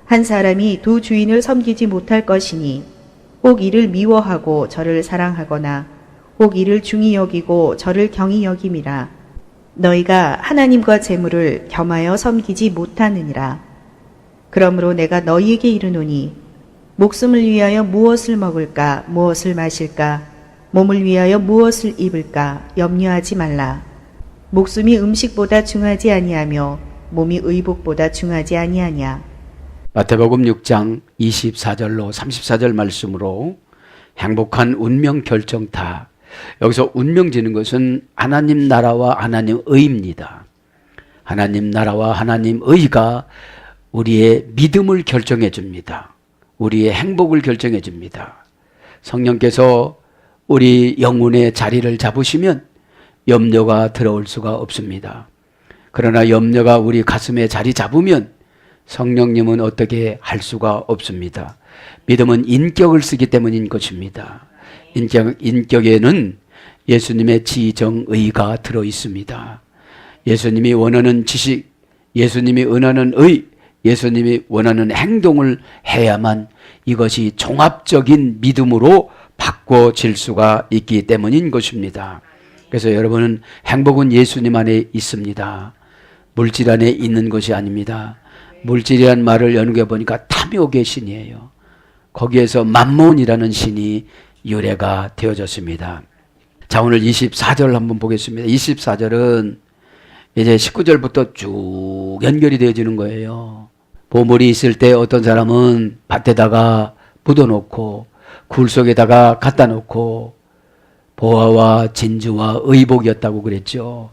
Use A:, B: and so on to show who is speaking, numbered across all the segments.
A: 한 사람이 두 주인을 섬기지 못할 것이니 혹 이를 미워하고 저를 사랑하거나 혹 이를 중히 여기고 저를 경히 여김이라. 너희가 하나님과 재물을 겸하여 섬기지 못하느니라. 그러므로 내가 너희에게 이르노니 목숨을 위하여 무엇을 먹을까 무엇을 마실까 몸을 위하여 무엇을 입을까 염려하지 말라. 목숨이 음식보다 중하지 아니하며 몸이 의복보다 중하지 아니하냐.
B: 마태복음 6장 24절로 34절 말씀으로 행복한 운명 결정타. 여기서 운명 지는 것은 하나님 나라와 하나님 의입니다. 하나님 나라와 하나님 의가 우리의 믿음을 결정해 줍니다. 우리의 행복을 결정해 줍니다. 성령께서 우리 영혼의 자리를 잡으시면 염려가 들어올 수가 없습니다. 그러나 염려가 우리 가슴에 자리 잡으면 성령님은 어떻게 할 수가 없습니다. 믿음은 인격을 쓰기 때문인 것입니다. 인격에는 예수님의 지정의가 들어 있습니다. 예수님이 원하는 지식, 예수님이 원하는 의, 예수님이 원하는 행동을 해야만 이것이 종합적인 믿음으로 바꿔질 수가 있기 때문인 것입니다. 그래서 여러분은 행복은 예수님 안에 있습니다. 물질 안에 있는 것이 아닙니다. 물질이란 말을 연구해 보니까 탐욕의 신이에요. 거기에서 맘몬이라는 신이 유래가 되어졌습니다. 자, 오늘 24절 한번 보겠습니다. 24절은 이제 19절부터 쭉 연결이 되어지는 거예요. 보물이 있을 때 어떤 사람은 밭에다가 묻어놓고 굴 속에다가 갖다 놓고 보화와 진주와 의복이었다고 그랬죠.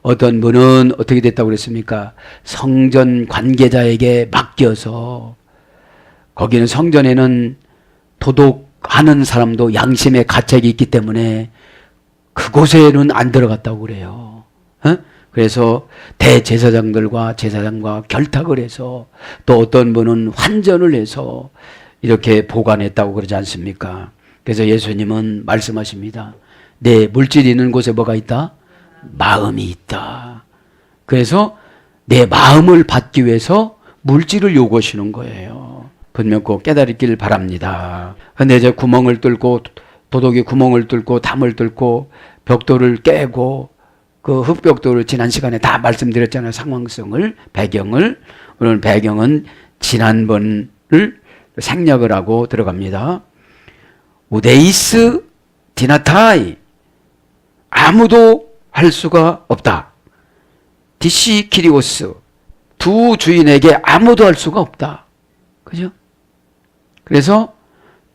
B: 어떤 분은 어떻게 됐다고 그랬습니까? 성전 관계자에게 맡겨서, 거기는 성전에는 도둑하는 사람도 양심의 가책이 있기 때문에 그곳에는 안 들어갔다고 그래요. 그래서 대제사장들과 제사장과 결탁을 해서, 또 어떤 분은 환전을 해서 이렇게 보관했다고 그러지 않습니까? 그래서 예수님은 말씀하십니다. 내 물질이 있는 곳에 뭐가 있다? 마음이 있다. 그래서 내 마음을 받기 위해서 물질을 요구하시는 거예요. 분명 꼭 깨달았길 바랍니다. 근데 이제 구멍을 뚫고, 도둑이 구멍을 뚫고 담을 뚫고 벽돌을 깨고, 그 흙벽돌을 지난 시간에 다 말씀드렸잖아요. 상황성을, 배경을. 오늘 배경은 지난번을 생략을 하고 들어갑니다. 우데이스 디나타이, 아무도 할 수가 없다. 디시 키리오스, 두 주인에게 아무도 할 수가 없다. 그죠? 그래서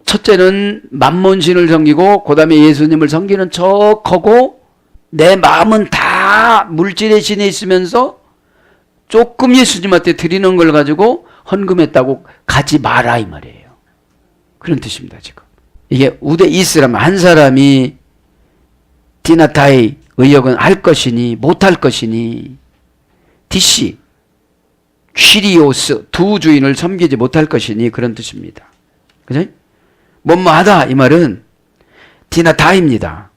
B: 첫째는 맘몬신을 섬기고 그 다음에 예수님을 섬기는 척하고 내 마음은 다 물질의 신에 있으면서 조금 예수님한테 드리는 걸 가지고 헌금했다고 가지 마라 이 말이에요. 그런 뜻입니다. 지금 이게 우데이스라면 한 사람이 디나타이 의역은 할 것이니 못할 것이니, 디시 퀴리오스 두 주인을 섬기지 못할 것이니, 그런 뜻입니다. 그죠? 뭐뭐하다 이 말은 디나타입니다.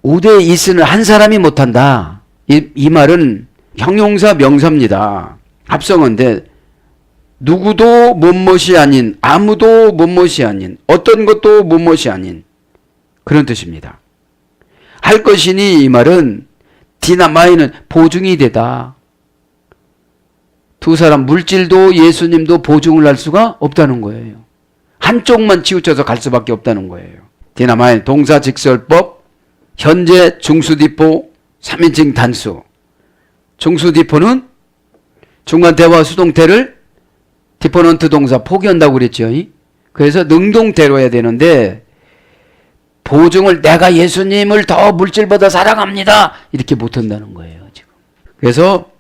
B: 우데이스는 한 사람이 못한다. 이 말은 형용사 명사입니다. 합성어인데 누구도 못못이 아닌, 아무도 못못이 아닌, 어떤 것도 못못이 아닌 그런 뜻입니다. 할 것이니 이 말은 디나마이는 보증이 되다. 두 사람 물질도 예수님도 보증을 할 수가 없다는 거예요. 한쪽만 치우쳐서 갈 수밖에 없다는 거예요. 디나마이 동사직설법, 현재 중수디포 3인칭 단수. 중수디포는 중간태와 수동태를 디포넌트 동사 포기한다고 그랬죠. 그래서 능동태로 해야 되는데 보증을 내가 예수님을 더 물질보다 사랑합니다 이렇게 못한다는 거예요 지금. 그래서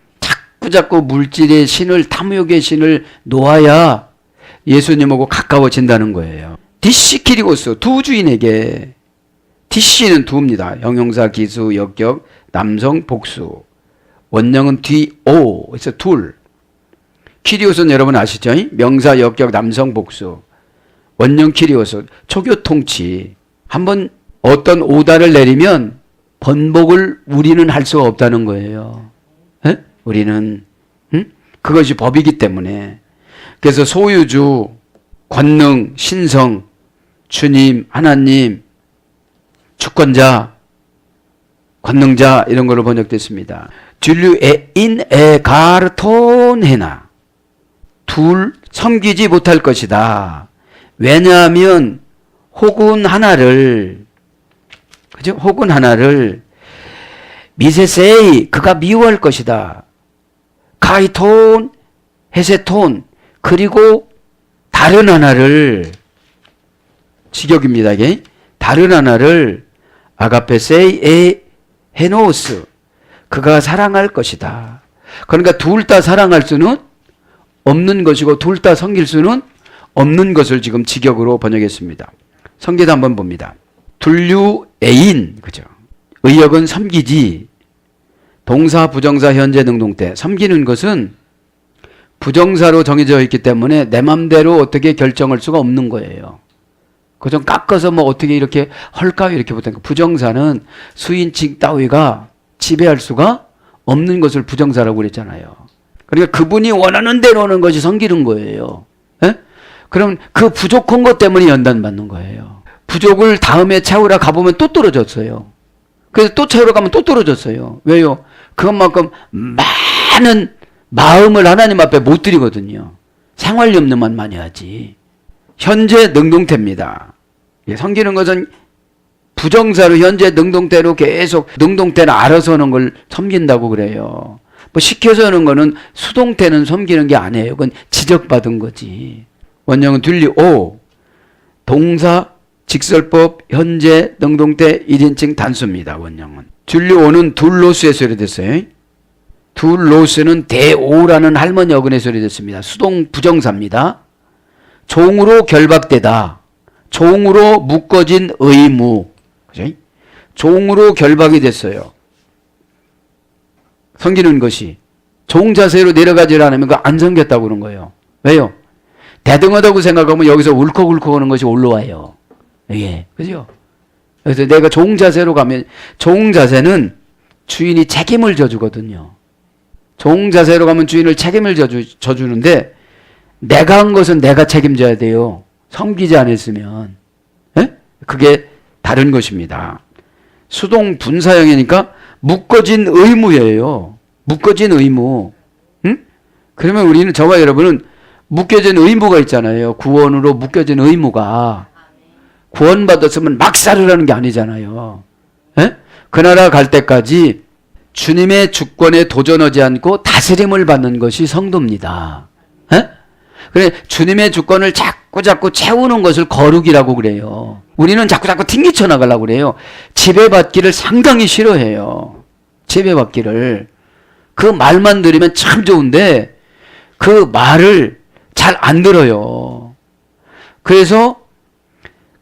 B: 자꾸 물질의 신을, 탐욕의 신을 놓아야 예수님하고 가까워진다는 거예요. 디시키리고스, 두 주인에게. 디시는 두입니다. 형용사 기수 역격 남성 복수, 원형은 뒤오, 그래서 둘. 키리오스는 여러분 아시죠? 명사 역격 남성 복수, 원형 키리오스, 초교 통치. 한번 어떤 오다를 내리면 번복을 우리는 할 수가 없다는 거예요. 에? 우리는 그것이 법이기 때문에. 그래서 소유주, 권능, 신성, 주님, 하나님, 주권자, 권능자 이런 걸로 번역됐습니다. 줄류 인 에가르톤헤나 둘 섬기지 못할 것이다. 왜냐하면 혹은 하나를 그죠? 혹은 하나를 미세세이 그가 미워할 것이다. 가이톤 헤세톤 그리고 다른 하나를 직역입니다. 이게 다른 하나를 아가페세이 에 헤노스 그가 사랑할 것이다. 그러니까 둘 다 사랑할 수는 없는 것이고 둘 다 섬길 수는 없는 것을 지금 직역으로 번역했습니다. 성경도 한번 봅니다. 둘류 애인 그죠? 의역은 섬기지. 동사, 부정사, 현재, 능동태. 섬기는 것은 부정사로 정해져 있기 때문에 내 맘대로 어떻게 결정할 수가 없는 거예요. 그저 깎아서 뭐 어떻게 이렇게 헐까 이렇게 보니까 부정사는 수인칭 따위가 지배할 수가 없는 것을 부정사라고 그랬잖아요. 그러니까 그분이 원하는 대로 하는 것이 섬기는 거예요. 에? 그럼 그 부족한 것 때문에 연단받는 거예요. 부족을 다음에 채우러 가보면 또 떨어졌어요. 그래서 또 채우러 가면 또 떨어졌어요. 왜요? 그것만큼 많은 마음을 하나님 앞에 못 드리거든요. 생활염려만 많이 하지. 현재 능동태입니다. 섬기는 것은 부정사로 현재 능동태로 계속 능동태는 알아서 하는 걸 섬긴다고 그래요. 뭐 시켜서 하는 거는 수동태는 섬기는 게 아니에요. 그건 지적받은 거지. 원형은 둘리오 동사 직설법 현재 능동태 1인칭 단수입니다. 원형은 둘리오는 둘로스의 소리 됐어요. 둘로스는 대오라는 할머니 어근의 소리 됐습니다. 수동 부정사입니다. 종으로 결박되다. 종으로 묶어진 의무. 그죠? 종으로 결박이 됐어요. 섬기는 것이. 종 자세로 내려가지 않으면 그거 안 섬겼다고 그런 거예요. 왜요? 대등하다고 생각하면 여기서 울컥울컥 하는 것이 올라와요. 예. 그죠? 그래서 내가 종 자세로 가면, 종 자세는 주인이 책임을 져주거든요. 종 자세로 가면 주인을 책임을 져주는데, 내가 한 것은 내가 책임져야 돼요. 섬기지 않았으면. 예? 그게 다른 것입니다. 수동 분사형이니까 묶어진 의무예요. 묶어진 의무. 응? 그러면 우리는 저와 여러분은 묶여진 의무가 있잖아요. 구원으로 묶여진 의무가. 구원받았으면 막 살으라는 게 아니잖아요. 예? 그 나라 갈 때까지 주님의 주권에 도전하지 않고 다스림을 받는 것이 성도입니다. 예? 그래 주님의 주권을 자꾸 채우는 것을 거룩이라고 그래요. 우리는 자꾸 튕기쳐 나가려고 그래요. 지배받기를 상당히 싫어해요. 지배받기를. 그 말만 들으면 참 좋은데 그 말을 잘 안 들어요. 그래서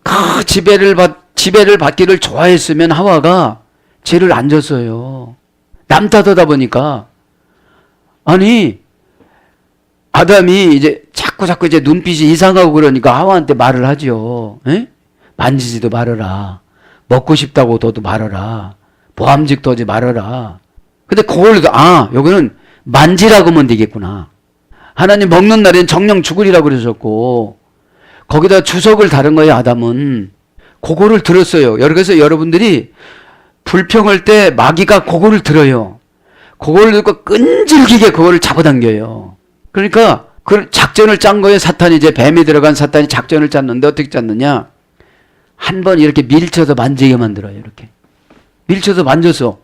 B: 그 지배를 받기를 좋아했으면 하와가 죄를 안 졌어요. 남 탓하다 보니까. 아니 아담이 이제 자꾸 이제 눈빛이 이상하고 그러니까 하와한테 말을 하죠. 에? 만지지도 말아라. 먹고 싶다고 너도 말아라. 보암직도 하지 말아라. 근데 그걸 여기는 만지라고 하면 되겠구나. 하나님 먹는 날엔 정령 죽으리라고 그러셨고 거기다 주석을 다른 거예요. 아담은. 그거를 들었어요. 그래서 여러분들이 불평할 때 마귀가 그거를 들어요. 그거를 듣고 끈질기게 그거를 잡아당겨요. 그러니까 그 작전을 짠 거예요. 사탄이 이제 뱀이 들어간 사탄이 작전을 짰는데 어떻게 짰느냐. 한번 이렇게 밀쳐서 만지게 만들어요. 이렇게. 밀쳐서 만져서.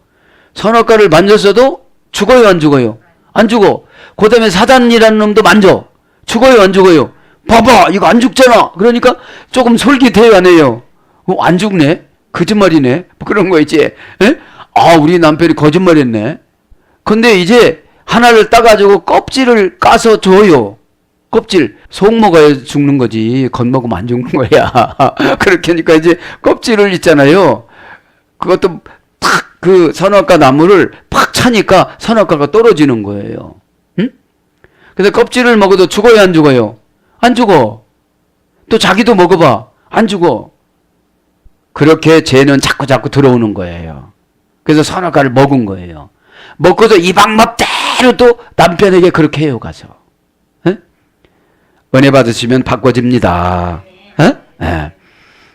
B: 선악과를 만졌어도 죽어요 안 죽어요? 안 죽어. 그 다음에 사단이라는 놈도 만져. 죽어요 안 죽어요? 봐봐 이거 안 죽잖아. 그러니까 조금 솔깃해요 안 해요? 안 죽네? 거짓말이네? 그런 거 있지. 에? 우리 남편이 거짓말했네. 근데 이제 하나를 따가지고 껍질을 까서 줘요. 껍질. 속 먹어야 죽는 거지. 겉 먹으면 안 죽는 거야. 그렇게 하니까 이제 껍질을 있잖아요. 그것도 탁 그 선악과 나무를 팍 차니까 선악과가 떨어지는 거예요. 응? 근데 껍질을 먹어도 죽어요 안 죽어요? 안 죽어. 또 자기도 먹어봐. 안 죽어. 그렇게 죄는 자꾸 들어오는 거예요. 그래서 선악과를 먹은 거예요. 먹고도 이 방법대로 또 남편에게 그렇게 해요 가서. 에? 은혜 받으시면 바꿔집니다. 예.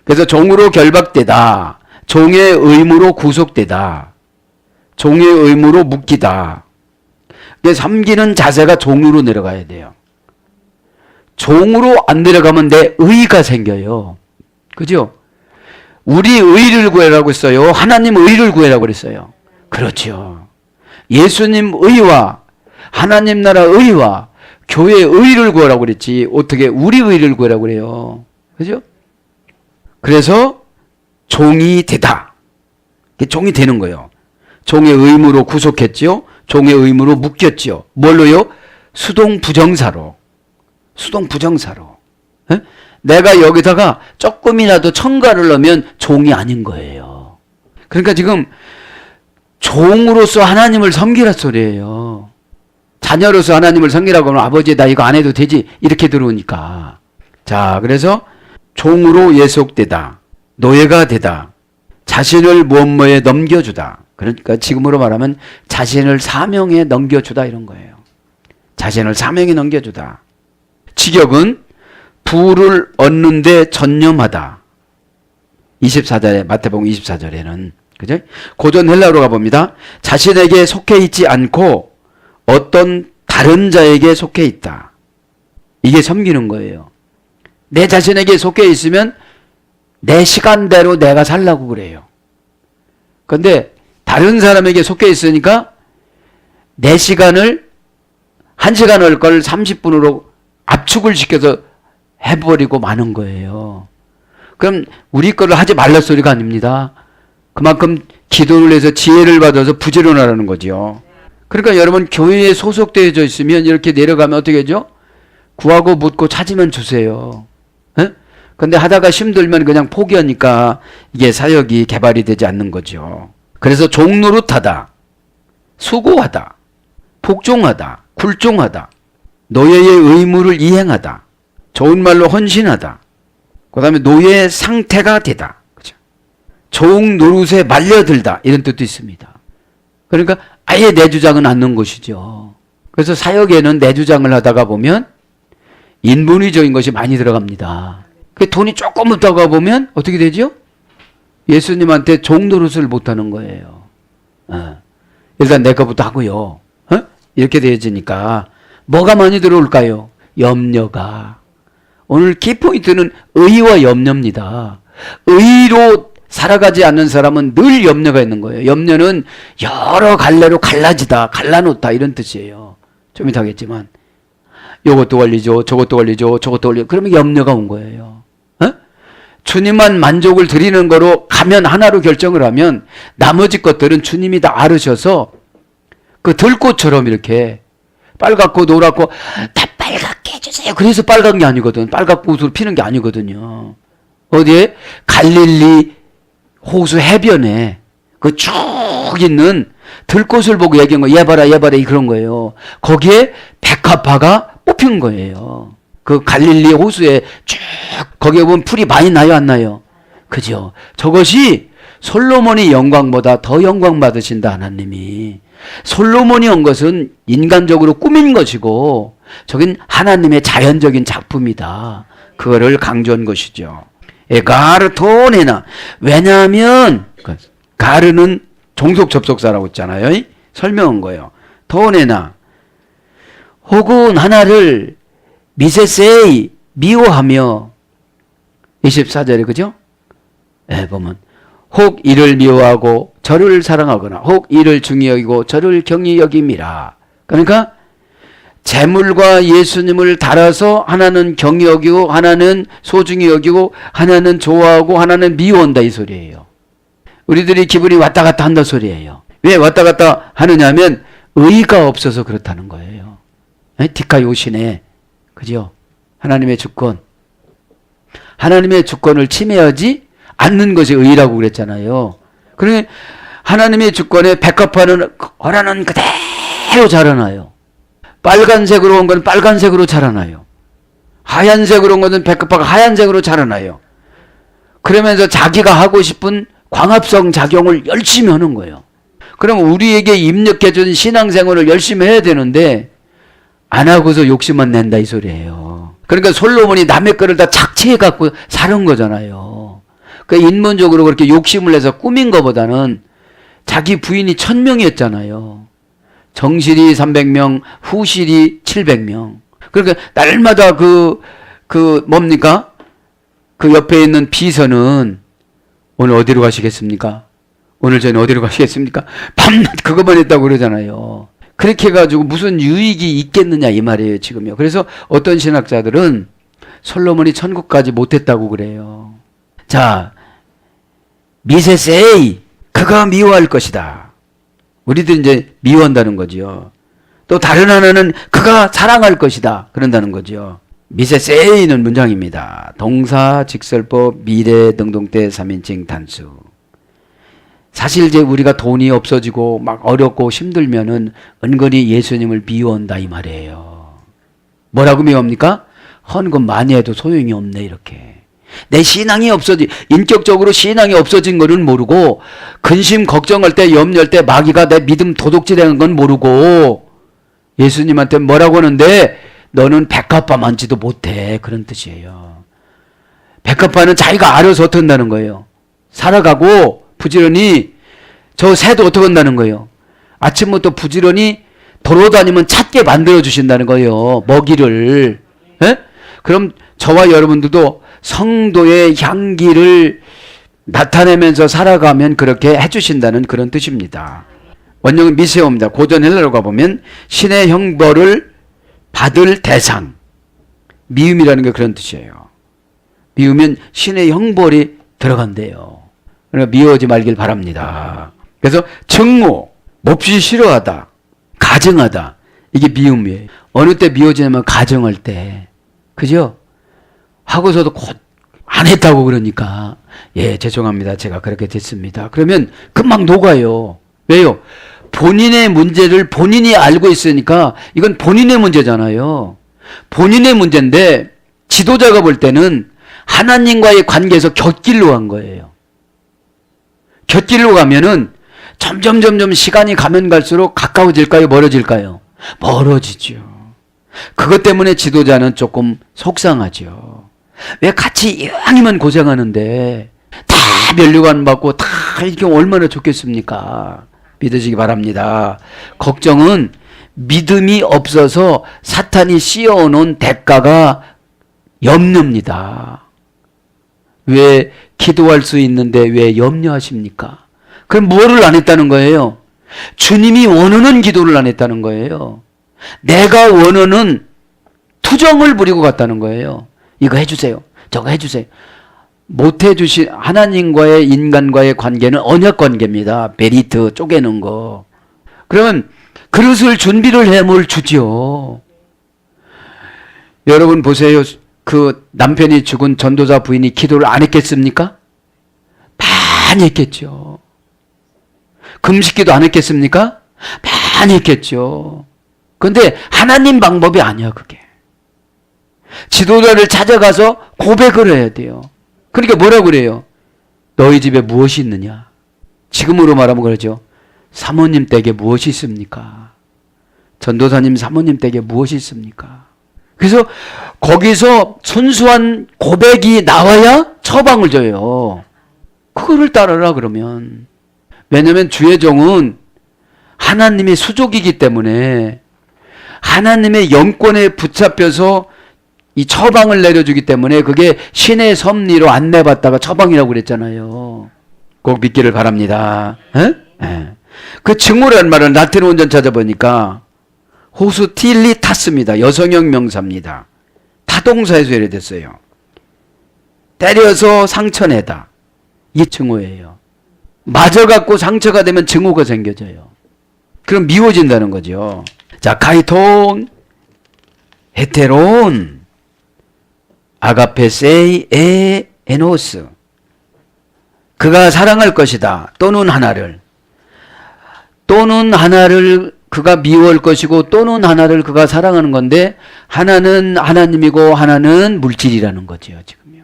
B: 그래서 종으로 결박되다. 종의 의무로 구속되다. 종의 의무로 묶이다. 섬기는 자세가 종으로 내려가야 돼요. 종으로 안 내려가면 내 의가 생겨요. 그죠? 우리 의를 구해라고 했어요. 하나님 의를 구해라고 그랬어요. 그렇죠. 예수님 의와 하나님 나라 의와 교회 의를 구하라고 그랬지 어떻게 우리 의를 구하라고 그래요. 그죠? 그래서 종이 되다. 종이 되는 거예요. 종의 의무로 구속했지요. 종의 의무로 묶였지요. 뭘로요? 수동부정사로. 수동부정사로. 에? 내가 여기다가 조금이라도 첨가를 넣으면 종이 아닌 거예요. 그러니까 지금 종으로서 하나님을 섬기라 소리예요. 자녀로서 하나님을 섬기라고 하면 아버지 나 이거 안 해도 되지 이렇게 들어오니까. 자, 그래서 종으로 예속되다. 노예가 되다. 자신을 무엇뭐에 넘겨주다. 그러니까 지금으로 말하면 자신을 사명에 넘겨주다 이런 거예요. 자신을 사명에 넘겨주다. 직역은 부를 얻는 데 전념하다. 24절에 마태복음 24절에는 그죠? 고전 헬라어로 가봅니다. 자신에게 속해 있지 않고 어떤 다른 자에게 속해 있다. 이게 섬기는 거예요. 내 자신에게 속해 있으면 내 시간대로 내가 살라고 그래요. 그런데 다른 사람에게 속해 있으니까 내 시간을 1시간 할 걸 30분으로 압축을 시켜서 해버리고 마는 거예요. 그럼 우리 거를 하지 말라 소리가 아닙니다. 그만큼 기도를 해서 지혜를 받아서 부지런하라는 거죠. 그러니까 여러분 교회에 소속되어져 있으면 이렇게 내려가면 어떻게 하죠? 구하고 묻고 찾으면 주세요. 그런데 하다가 힘들면 그냥 포기하니까 이게 사역이 개발이 되지 않는 거죠. 그래서 종노릇하다, 수고하다, 복종하다, 굴종하다, 노예의 의무를 이행하다, 좋은 말로 헌신하다, 그 다음에 노예의 상태가 되다. 그죠? 종 노릇에 말려들다 이런 뜻도 있습니다. 그러니까 아예 내 주장은 않는 것이죠. 그래서 사역에는 내 주장을 하다가 보면 인본위적인 것이 많이 들어갑니다. 그 돈이 조금 없다가 보면 어떻게 되죠? 예수님한테 종 노릇을 못하는 거예요. 일단 내 것부터 하고요. 이렇게 되어지니까 뭐가 많이 들어올까요? 염려가. 오늘 키포인트는 의와 염려입니다. 의로 살아가지 않는 사람은 늘 염려가 있는 거예요. 염려는 여러 갈래로 갈라지다, 갈라놓다 이런 뜻이에요. 좀 이따 하겠지만 이것도 걸리죠, 저것도 걸리죠, 저것도 걸리죠. 그러면 염려가 온 거예요. 주님만 만족을 드리는 거로 가면 하나로 결정을 하면 나머지 것들은 주님이 다 아르셔서 그 들꽃처럼 이렇게 빨갛고 노랗고 다 빨갛게 해주세요. 그래서 빨간 게 아니거든. 빨갛고 옷으로 피는 게 아니거든요. 어디에? 갈릴리 호수 해변에 그 쭉 있는 들꽃을 보고 얘기한 거예요. 얘 봐라, 얘 봐라, 그런 거예요. 거기에 백합화가 뽑힌 거예요. 그 갈릴리 호수에 쭉 거기에 보면 풀이 많이 나요, 안 나요? 그죠? 저것이 솔로몬이 영광보다 더 영광 받으신다, 하나님이. 솔로몬이 온 것은 인간적으로 꾸민 것이고 저긴 하나님의 자연적인 작품이다. 그거를 강조한 것이죠. 가르토네나. 왜냐하면 가르는 종속 접속사라고 했잖아요. 설명한 거예요. 토네나. 혹은 하나를 미세세이 미워하며 24절에 그죠? 보면 혹 이를 미워하고 저를 사랑하거나 혹 이를 중히 여기고 저를 경히 여김이라. 그러니까 재물과 예수님을 달아서 하나는 경히 여기고 하나는 소중히 여기고 하나는 좋아하고 하나는 미워한다 이 소리예요. 우리들이 기분이 왔다 갔다 한다 소리예요. 왜 왔다 갔다 하느냐 하면 의가 없어서 그렇다는 거예요. 디카요시네. 그죠? 하나님의 주권. 하나님의 주권을 침해하지 않는 것이 의라고 그랬잖아요. 그러니 하나님의 주권에 백합화는 허라는 그대로 자라나요. 빨간색으로 온 건 빨간색으로 자라나요. 하얀색으로 온 것은 백합화가 하얀색으로 자라나요. 그러면서 자기가 하고 싶은 광합성 작용을 열심히 하는 거예요. 그럼 우리에게 입력해준 신앙생활을 열심히 해야 되는데 안 하고서 욕심만 낸다 이 소리예요. 그러니까 솔로몬이 남의 거를 다 착취해 갖고 사는 거잖아요. 그러니까 인문적으로 그렇게 욕심을 내서 꾸민 것보다는 자기 부인이 1000명이었잖아요. 정실이 300명, 후실이 700명. 그러니까 날마다 뭡니까? 그 옆에 있는 비서는 오늘 어디로 가시겠습니까? 오늘 저희는 어디로 가시겠습니까? 밤낮 그것만 했다고 그러잖아요. 그렇게 해가지고 무슨 유익이 있겠느냐 이 말이에요 지금요. 그래서 어떤 신학자들은 솔로몬이 천국까지 못했다고 그래요. 자, 미세세이 그가 미워할 것이다. 우리들 이제 미워한다는 거지요. 또 다른 하나는 그가 사랑할 것이다 그런다는 거죠. 미세세이는 문장입니다. 동사, 직설법, 미래, 등동태, 3인칭 단수. 사실 이제 우리가 돈이 없어지고 막 어렵고 힘들면은 은근히 예수님을 미워한다 이 말이에요. 뭐라고 미워합니까? 헌금 많이 해도 소용이 없네 이렇게. 내 신앙이 인격적으로 신앙이 없어진 거는 모르고 근심 걱정할 때 염려할 때 마귀가 내 믿음 도둑질하는 건 모르고 예수님한테 뭐라고 하는데 너는 백합화만지도 못해 그런 뜻이에요. 백합화는 자기가 알아서 어떻게 한다는 거예요. 살아가고 부지런히 저 새도 어떻게 한다는 거예요. 아침부터 부지런히 돌아다니면 찾게 만들어 주신다는 거예요. 먹이를. 에? 그럼 저와 여러분들도 성도의 향기를 나타내면서 살아가면 그렇게 해주신다는 그런 뜻입니다. 원형은 미세오입니다. 고전 헬라로 가보면 신의 형벌을 받을 대상. 미움이라는 게 그런 뜻이에요. 미우면 신의 형벌이 들어간대요. 그러니까 미워하지 말길 바랍니다. 그래서 증오, 몹시 싫어하다, 가증하다. 이게 미움이에요. 어느 때 미워지냐면 가증할 때. 그죠? 하고서도 곧 안 했다고 그러니까 예 죄송합니다. 제가 그렇게 됐습니다. 그러면 금방 녹아요. 왜요? 본인의 문제를 본인이 알고 있으니까 이건 본인의 문제잖아요. 본인의 문제인데 지도자가 볼 때는 하나님과의 관계에서 곁길로 간 거예요. 곁길로 가면은 점점 시간이 가면 갈수록 가까워질까요? 멀어질까요? 멀어지죠. 그것 때문에 지도자는 조금 속상하죠. 왜 같이 이왕이면 고생하는데 다 면류관 받고 다 이렇게 얼마나 좋겠습니까? 믿으시기 바랍니다. 걱정은 믿음이 없어서 사탄이 씌워놓은 대가가 염려입니다. 왜 기도할 수 있는데 왜 염려하십니까? 그럼 뭐를 안 했다는 거예요? 주님이 원하는 기도를 안 했다는 거예요. 내가 원하는 투정을 부리고 갔다는 거예요. 이거 해주세요. 저거 해주세요. 못 해주신 하나님과의 인간과의 관계는 언약 관계입니다. 베리트 쪼개는 거. 그러면 그릇을 준비를 해 뭘 주지요. 여러분 보세요. 그 남편이 죽은 전도자 부인이 기도를 안 했겠습니까? 많이 했겠죠. 금식기도 안 했겠습니까? 많이 했겠죠. 그런데 하나님 방법이 아니야 그게. 지도자를 찾아가서 고백을 해야 돼요. 그러니까 뭐라고 그래요? 너희 집에 무엇이 있느냐? 지금으로 말하면 그러죠. 사모님 댁에 무엇이 있습니까? 전도사님 사모님 댁에 무엇이 있습니까? 그래서 거기서 순수한 고백이 나와야 처방을 줘요. 그거를 따르라 그러면. 왜냐하면 주의 종은 하나님의 수족이기 때문에 하나님의 영권에 붙잡혀서 이 처방을 내려주기 때문에 그게 신의 섭리로 안내받다가 처방이라고 그랬잖아요. 꼭 믿기를 바랍니다. 그 증오라는 말은 라틴 원전 찾아보니까 호스틸리타스입니다. 여성형 명사입니다. 타동사에서 유래됐어요. 때려서 상처내다. 이게 증오예요. 맞아갖고 상처가 되면 증오가 생겨져요. 그럼 미워진다는 거죠. 자, 카이톤, 헤테론, 아가페세이 에노스. 그가 사랑할 것이다. 또는 하나를 그가 미워할 것이고 또는 하나를 그가 사랑하는 건데 하나는 하나님이고 하나는 물질이라는 거죠. 지금요.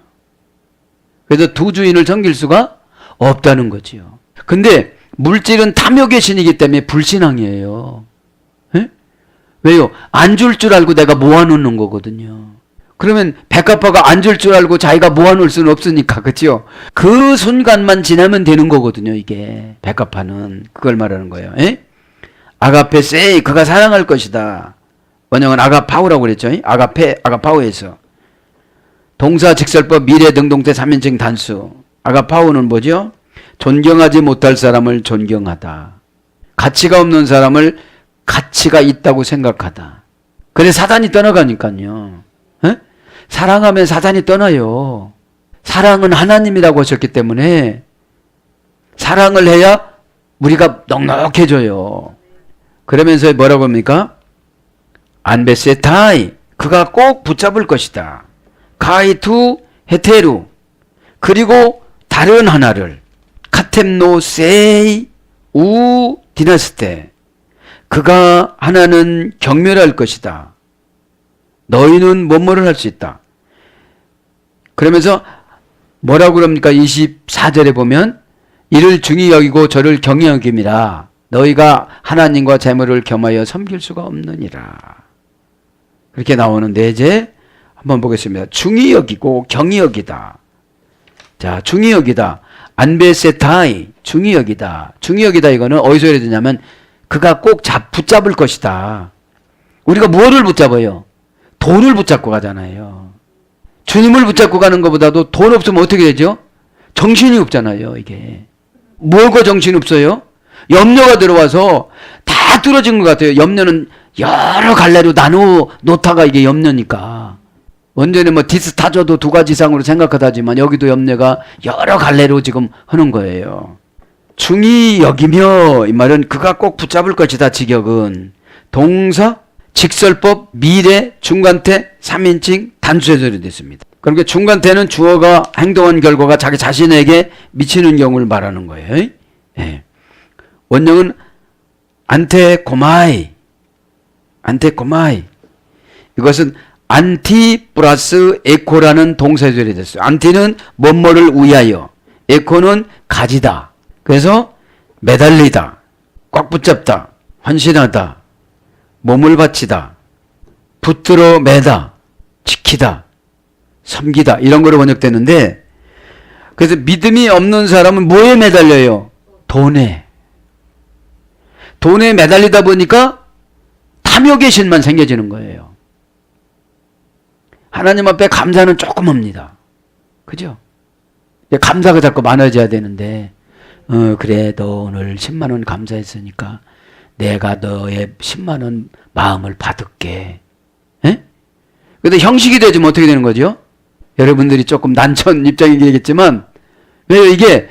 B: 그래서 두 주인을 섬길 수가 없다는 거지요. 근데 물질은 탐욕의 신이기 때문에 불신앙이에요. 에? 왜요? 안 줄 줄 알고 내가 모아놓는 거거든요. 그러면 백합화가 앉을 줄 알고 자기가 모아놓을 수는 없으니까, 그렇죠? 그 순간만 지나면 되는 거거든요. 이게 백합화는 그걸 말하는 거예요. 에? 아가페 세이, 그가 사랑할 것이다. 원형은 아가파우라고 그랬죠. 아가파우에서 동사 직설법 미래 등동태 3인칭 단수. 아가파우는 뭐죠? 존경하지 못할 사람을 존경하다. 가치가 없는 사람을 가치가 있다고 생각하다. 그래 사단이 떠나가니까요. 에? 사랑하면 사단이 떠나요. 사랑은 하나님이라고 하셨기 때문에 사랑을 해야 우리가 넉넉해져요. 그러면서 뭐라고 합니까? 안베세타이, 그가 꼭 붙잡을 것이다. 가이투 헤테루, 그리고 다른 하나를 카템노 세이 우 디나스테, 그가 하나는 경멸할 것이다. 너희는 뭐뭐를 할 수 있다. 그러면서 뭐라고 그럽니까? 24절에 보면 이를 중히 여기고 저를 경히 여김이라. 너희가 하나님과 재물을 겸하여 섬길 수가 없느니라. 그렇게 나오는데 이제 한번 보겠습니다. 중히 여기고 경히 여기다. 자, 중히 여기다. 안베세타이, 중히 여기다. 중히 여기다 이거는 어디서 예를 드냐면 그가 꼭 붙잡을 것이다. 우리가 무엇을 붙잡아요? 돈을 붙잡고 가잖아요. 주님을 붙잡고 가는 것보다도 돈 없으면 어떻게 되죠? 정신이 없잖아요, 이게. 뭐가 정신이 없어요? 염려가 들어와서 다 뚫어진 것 같아요. 염려는 여러 갈래로 나누어 놓다가 이게 염려니까. 원전에 뭐 디스타저도 두 가지 이상으로 생각하다지만 여기도 염려가 여러 갈래로 지금 하는 거예요. 중히 여기며, 이 말은 그가 꼭 붙잡을 것이다. 직역은 동사, 직설법, 미래, 중간태, 3인칭 단수해설이 됐습니다. 그러니까 중간태는 주어가 행동한 결과가 자기 자신에게 미치는 경우를 말하는 거예요. 예. 원형은 안테코마이, 안테코마이. 이것은 안티 플러스 에코라는 동사절이 됐어요. 안티는 뭐뭐를 위하여, 에코는 가지다. 그래서 매달리다, 꽉 붙잡다, 헌신하다, 몸을 바치다, 붙들어 매다, 지키다, 섬기다, 이런 거로 번역되는데, 그래서 믿음이 없는 사람은 뭐에 매달려요? 돈에. 돈에 매달리다 보니까 탐욕의 신만 생겨지는 거예요. 하나님 앞에 감사는 조금 합니다. 그죠? 감사가 자꾸 많아져야 되는데, 그래, 너 오늘 10만 원 감사했으니까 내가 너의 10만 원 마음을 받을게. 에? 근데 형식이 되지면 어떻게 되는 거죠? 여러분들이 조금 난처한 입장이겠지만, 왜요? 이게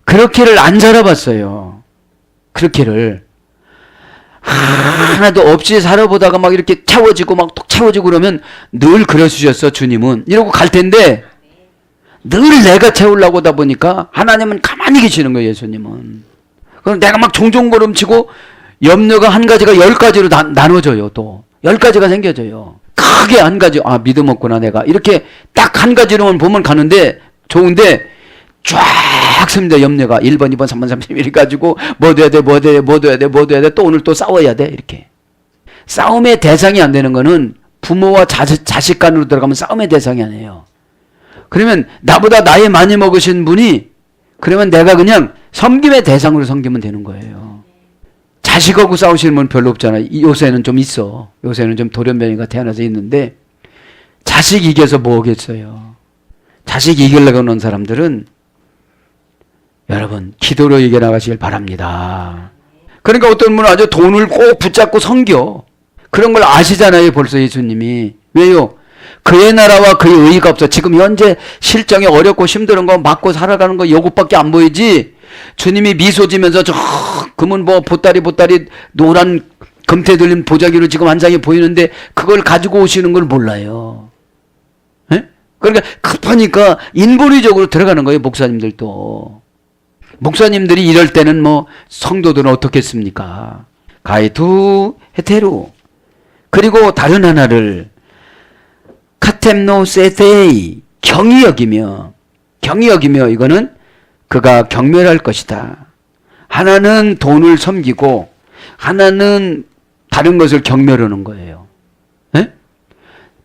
B: 그렇게를 안 살아봤어요. 그렇게를. 하나도 없이 살아보다가 막 이렇게 채워지고 막 톡 채워지고 그러면 늘 그러시셨어, 주님은. 이러고 갈 텐데, 늘 내가 채우려고 하다 보니까 하나님은 가만히 계시는 거예요, 예수님은. 그럼 내가 막 종종걸음치고 염려가 한 가지가 10가지로 나눠져요, 또. 10가지가 생겨져요. 크게 한 가지, 아, 믿음 없구나, 내가. 이렇게 딱 한 가지로만 보면 가는데, 좋은데, 쫙 씁니다, 염려가. 1번, 2번, 3번, 31 가지고, 뭐 돼야 돼, 뭐 돼야 돼, 뭐 돼야 돼, 뭐 돼야 돼, 또 오늘 또 싸워야 돼, 이렇게. 싸움의 대상이 안 되는 거는 부모와 자식 간으로 들어가면 싸움의 대상이 아니에요. 그러면 나보다 나이 많이 먹으신 분이, 그러면 내가 그냥 섬김의 대상으로 섬기면 되는 거예요. 자식하고 싸우시는 분은 별로 없잖아요. 요새는 좀 있어. 요새는 좀 돌연변이가 태어나서 있는데, 자식 이겨서 뭐겠어요. 자식 이기려고 하는 사람들은 여러분 기도로 이겨나가시길 바랍니다. 그러니까 어떤 분은 아주 돈을 꼭 붙잡고 섬겨. 그런 걸 아시잖아요, 벌써 예수님이. 왜요? 그의 나라와 그의 의의가 없어. 지금 현재 실정이 어렵고 힘든 거 맞고 살아가는 거 요것밖에 안 보이지. 주님이 미소 지면서 저 금은 뭐 보따리 노란 금태 들린 보자기로 지금 한 장이 보이는데 그걸 가지고 오시는 걸 몰라요. 에? 그러니까 급하니까 인본의적으로 들어가는 거예요, 목사님들도. 목사님들이 이럴 때는 뭐 성도들은 어떻겠습니까? 가이투 헤테루, 그리고 다른 하나를 카템노 세테이, 경히 여기며 이거는 그가 경멸할 것이다. 하나는 돈을 섬기고 하나는 다른 것을 경멸하는 거예요. 에?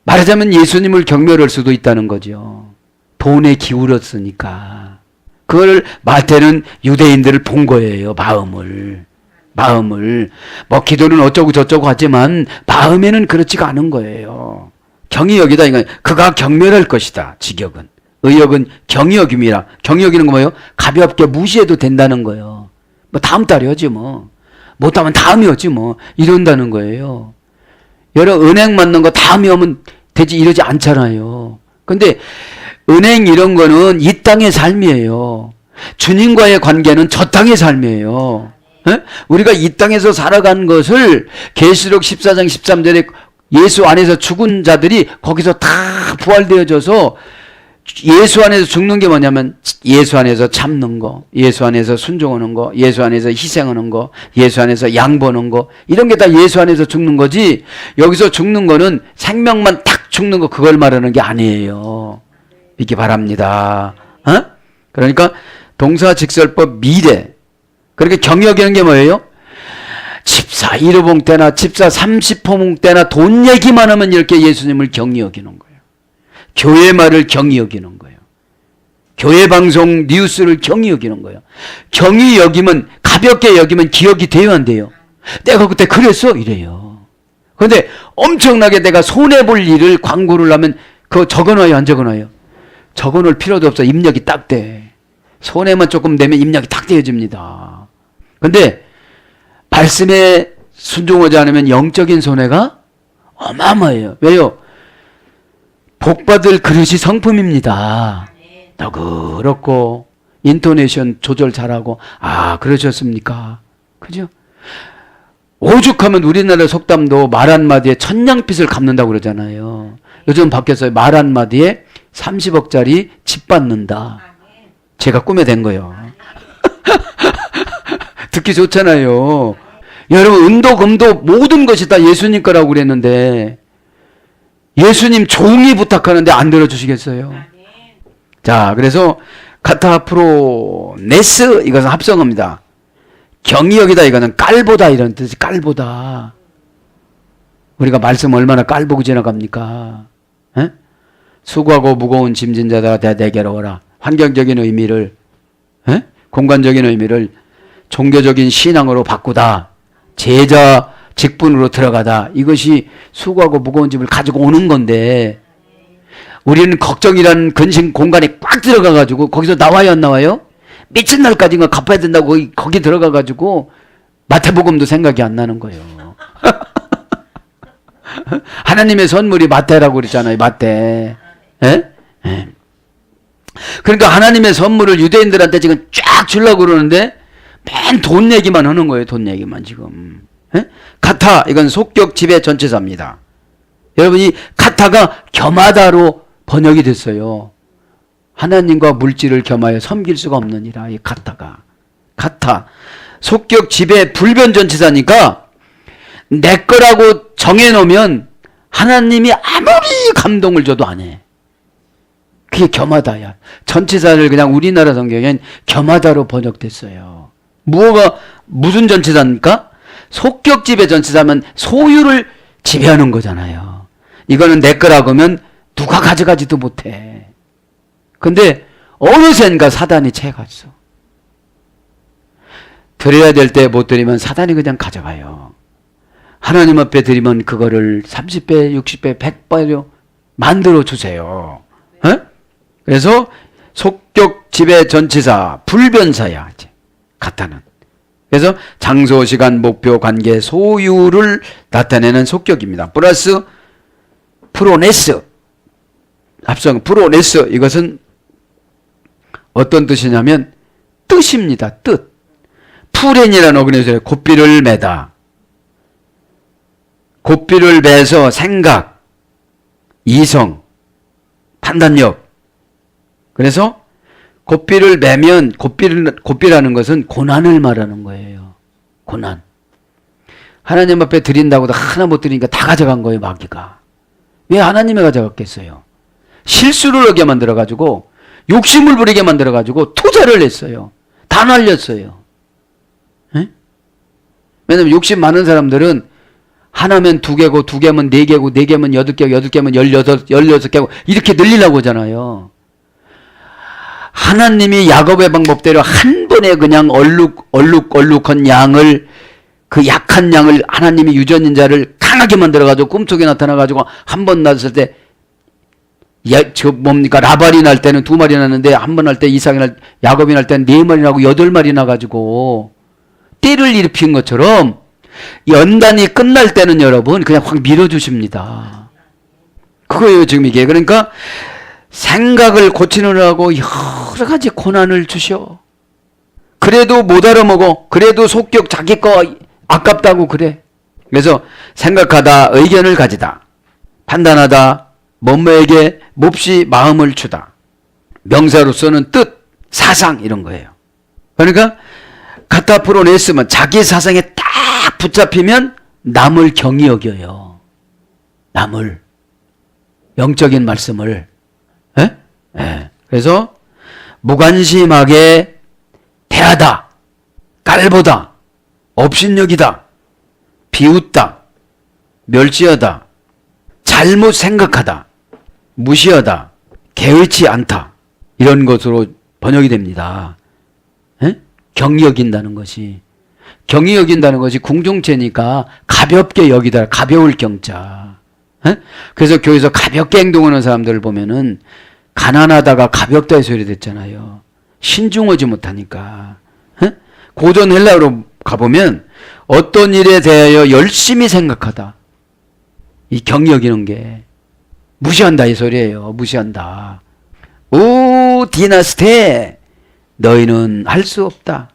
B: 말하자면 예수님을 경멸할 수도 있다는 거죠. 돈에 기울었으니까. 그걸 마태는 유대인들을 본 거예요. 마음을. 뭐 기도는 어쩌고 저쩌고 하지만 마음에는 그렇지가 않은 거예요. 경히 여기다 이거 그가 경멸할 것이다. 직역은. 의역은 경히 여김이라. 경히 여기는 거 뭐예요? 가볍게 무시해도 된다는 거예요. 뭐 다음 달에 하지 뭐. 못하면 다음이 오지 뭐. 이런다는 거예요. 여러 은행 맞는 거 다음이 오면 되지 이러지 않잖아요. 근데 은행 이런 거는 이 땅의 삶이에요. 주님과의 관계는 저 땅의 삶이에요. 에? 우리가 이 땅에서 살아간 것을 계시록 14장 13절에 예수 안에서 죽은 자들이 거기서 다 부활되어져서 예수 안에서 죽는 게 뭐냐면 예수 안에서 참는 거, 예수 안에서 순종하는 거, 예수 안에서 희생하는 거, 예수 안에서 양보하는 거 이런 게 다 예수 안에서 죽는 거지 여기서 죽는 거는 생명만 딱 죽는 거 그걸 말하는 게 아니에요. 믿기 바랍니다. 어? 그러니까 동사직설법 미래 그렇게 경역이라는 게 뭐예요? 집사 1호봉 때나 집사 30호봉 때나 돈 얘기만 하면 이렇게 예수님을 경히 여기는 거예요. 교회 말을 경히 여기는 거예요. 교회 방송 뉴스를 경히 여기는 거예요. 경히 여기면 가볍게 여기면 기억이 돼요 안 돼요? 내가 그때 그랬어 이래요. 그런데 엄청나게 내가 손해볼 일을 광고를 하면 그거 적어놔요 안 적어놔요? 적어놓을 필요도 없어. 입력이 딱 돼. 손해만 조금 내면 입력이 딱 되어집니다. 근데 말씀에 순종하지 않으면 영적인 손해가 어마어마해요. 왜요? 복받을 그릇이 성품입니다. 너그럽고 인토네이션 조절 잘하고 아 그러셨습니까? 그죠? 오죽하면 우리나라 속담도 말 한마디에 천냥빚을 갚는다고 그러잖아요. 요즘 바뀌었어요. 말 한마디에 30억짜리 집 받는다. 제가 꿈에 댄 거예요. 듣기 좋잖아요. 여러분 은도 금도 모든 것이 다 예수님 거라고 그랬는데 예수님 종이 부탁하는데 안 들어주시겠어요? 자, 그래서 카타프로네스 이것은 합성어입니다. 경히 여기다 이거는 깔보다 이런 뜻이 깔보다. 우리가 말씀 얼마나 깔보고 지나갑니까? 에? 수고하고 무거운 짐진 자들아 내게로 오라. 환경적인 의미를 에? 공간적인 의미를 종교적인 신앙으로 바꾸다. 제자 직분으로 들어가다. 이것이 수고하고 무거운 짐을 가지고 오는 건데 우리는 걱정이라는 근심 공간에 꽉 들어가가지고 거기서 나와요 안 나와요? 미친 날까지 이거 갚아야 된다고 거기 들어가가지고 마태복음도 생각이 안 나는 거예요. 하나님의 선물이 마태라고 그랬잖아요. 마태. 에? 에. 그러니까 하나님의 선물을 유대인들한테 지금 쫙 주려고 그러는데 맨 돈 얘기만 하는 거예요. 돈 얘기만 지금. 에? 카타 이건 속격 지배 전체사입니다. 여러분 이 카타가 겸하다로 번역이 됐어요. 하나님과 물질을 겸하여 섬길 수가 없느니라. 이 카타가. 카타. 속격 지배 불변 전체사니까 내 거라고 정해놓으면 하나님이 아무리 감동을 줘도 안 해. 그게 겸하다야. 전체사를 그냥 우리나라 성경엔 겸하다로 번역됐어요. 무슨 전체사입니까? 속격 지배 전체사면 소유를 지배하는 거잖아요. 이거는 내 거라고 하면 누가 가져가지도 못해. 근데 어느샌가 사단이 채갔어. 드려야 될 때 못 드리면 사단이 그냥 가져가요. 하나님 앞에 드리면 그거를 30배, 60배, 100배로 만들어 주세요. 에? 그래서 속격 지배 전치사, 불변사야. 카타는. 그래서 장소, 시간, 목표, 관계, 소유를 나타내는 속격입니다. 플러스 프로네스. 합성 프로네스. 이것은 어떤 뜻이냐면 뜻입니다. 뜻. 푸렌이라는 어근에서 곱비를 매다. 곱비를 매서 생각, 이성, 판단력. 그래서 곱비를 매면 곱비라는 것은 고난을 말하는 거예요. 고난. 하나님 앞에 드린다고도 하나 못 드리니까 다 가져간 거예요. 마귀가. 왜 하나님이 가져갔겠어요? 실수를 하게 만들어가지고 욕심을 부리게 만들어가지고 투자를 했어요. 다 날렸어요. 에? 왜냐면 욕심 많은 사람들은 하나면 2개고 2개면 4개고 4개면 8개고 8개면 16개고 이렇게 늘리려고 하잖아요. 하나님이 야곱의 방법대로 한 번에 그냥 얼룩한 양을, 그 약한 양을 하나님이 유전인자를 강하게 만들어가지고 꿈속에 나타나가지고 한 번 낳았을 때, 라발이 날 때는 2마리 났는데 한 번 날 때 야곱이 날 때는 4마리 나고 8마리 나가지고 띠를 일으킨 것처럼 연단이 끝날 때는 여러분 그냥 확 밀어주십니다. 그거예요 지금 이게. 그러니까 생각을 고치느라고 여러 가지 고난을 주셔. 그래도 못 알아먹어. 그래도 속격 자기 거 아깝다고 그래. 그래서 생각하다, 의견을 가지다, 판단하다, 뭐뭐에게 몹시 마음을 주다. 명사로서는 뜻, 사상 이런 거예요. 그러니까 갖다 풀어냈으면 자기 사상에 딱 붙잡히면 남을 경히 여겨요. 남을. 영적인 말씀을. 예? 예. 그래서 무관심하게 대하다, 깔보다, 업신여기다, 비웃다, 멸시하다, 잘못 생각하다, 무시하다, 개의치 않다, 이런 것으로 번역이 됩니다. 예? 경히 여긴다는 것이. 경히 여긴다는 것이 궁중체니까 가볍게 여기다, 가벼울 경자. 예? 그래서 교회에서 가볍게 행동하는 사람들을 보면은 가난하다가 가볍다의 소리 됐잖아요. 신중하지 못하니까. 예? 고전 헬라어로 가보면 어떤 일에 대하여 열심히 생각하다. 이 경히 여기는 게 무시한다 이 소리예요. 무시한다. 오 디나스테 너희는 할 수 없다.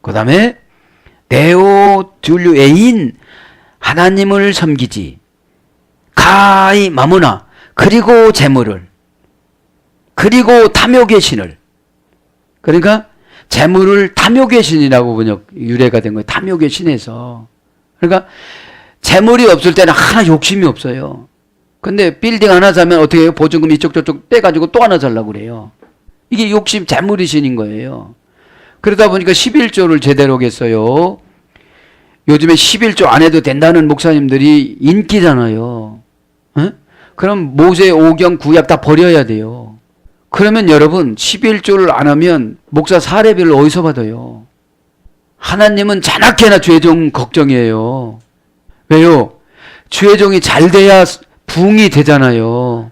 B: 그 다음에 네오 둘류 에인 하나님을 섬기지 가히 마무나 그리고 재물을 그리고 탐욕의 신을. 그러니까 재물을 탐욕의 신이라고 번역 유래가 된 거예요. 탐욕의 신에서. 그러니까 재물이 없을 때는 하나 욕심이 없어요. 근데 빌딩 하나 사면 어떻게 해요? 보증금 이쪽 저쪽 떼가지고 또 하나 살라고 그래요. 이게 욕심 재물이 신인 거예요. 그러다 보니까 11조를 제대로 했어요. 요즘에 11조 안 해도 된다는 목사님들이 인기잖아요. 에? 그럼 모세, 오경, 구약 다 버려야 돼요. 그러면 여러분 11조를 안 하면 목사 사례비를 어디서 받아요? 하나님은 자나깨나 죄종 걱정이에요. 왜요? 죄종이 잘 돼야 부흥이 되잖아요.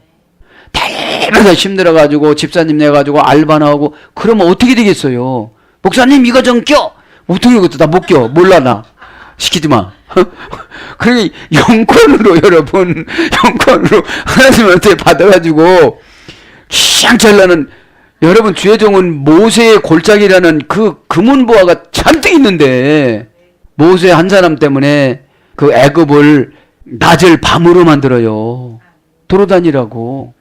B: 대단히 힘들어가지고 집사님 내가지고 알바 나오고 그러면 어떻게 되겠어요? 목사님 이거 좀 껴! 어떻게 그것도 나 못 껴. 몰라 나. 시키지 마. 그러니 영권으로 여러분 영권으로 하나님한테 받아가지고 기양 잘나는 여러분 주혜종은 모세의 골짜기라는 그 금은보화가 잔뜩 있는데 모세 한 사람 때문에 그 애굽을 낮을 밤으로 만들어요. 돌아다니라고.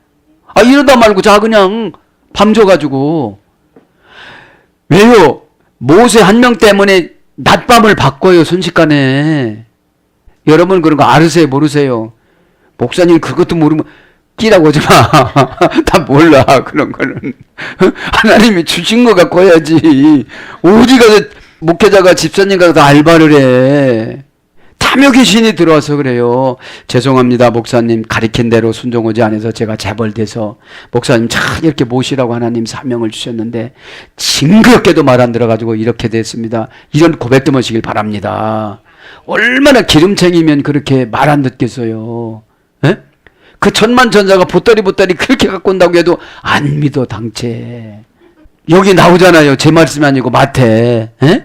B: 아 이러다 말고 자 그냥 밤 줘가지고. 왜요? 모세 한 명 때문에 낮밤을 바꿔요 순식간에. 여러분 그런 거 아르세요 모르세요? 목사님 그것도 모르면 끼라고 하지 마. 다 몰라 그런 거는. 하나님이 주신 거 갖고 해야지. 어디 가서 목회자가 집사님 가서 다 알바를 해. 탐욕의 신이 들어와서 그래요. 죄송합니다 목사님 가리킨 대로 순종하지 않아서 제가 재벌돼서 목사님 참 이렇게 모시라고 하나님 사명을 주셨는데 징그럽게도 말 안 들어가지고 이렇게 됐습니다. 이런 고백도 하시길 바랍니다. 얼마나 기름쟁이면 그렇게 말 안 듣겠어요. 에? 그 천만천사가 보따리 그렇게 갖고 온다고 해도 안 믿어 당체. 여기 나오잖아요. 제 말씀이 아니고 마태. 에?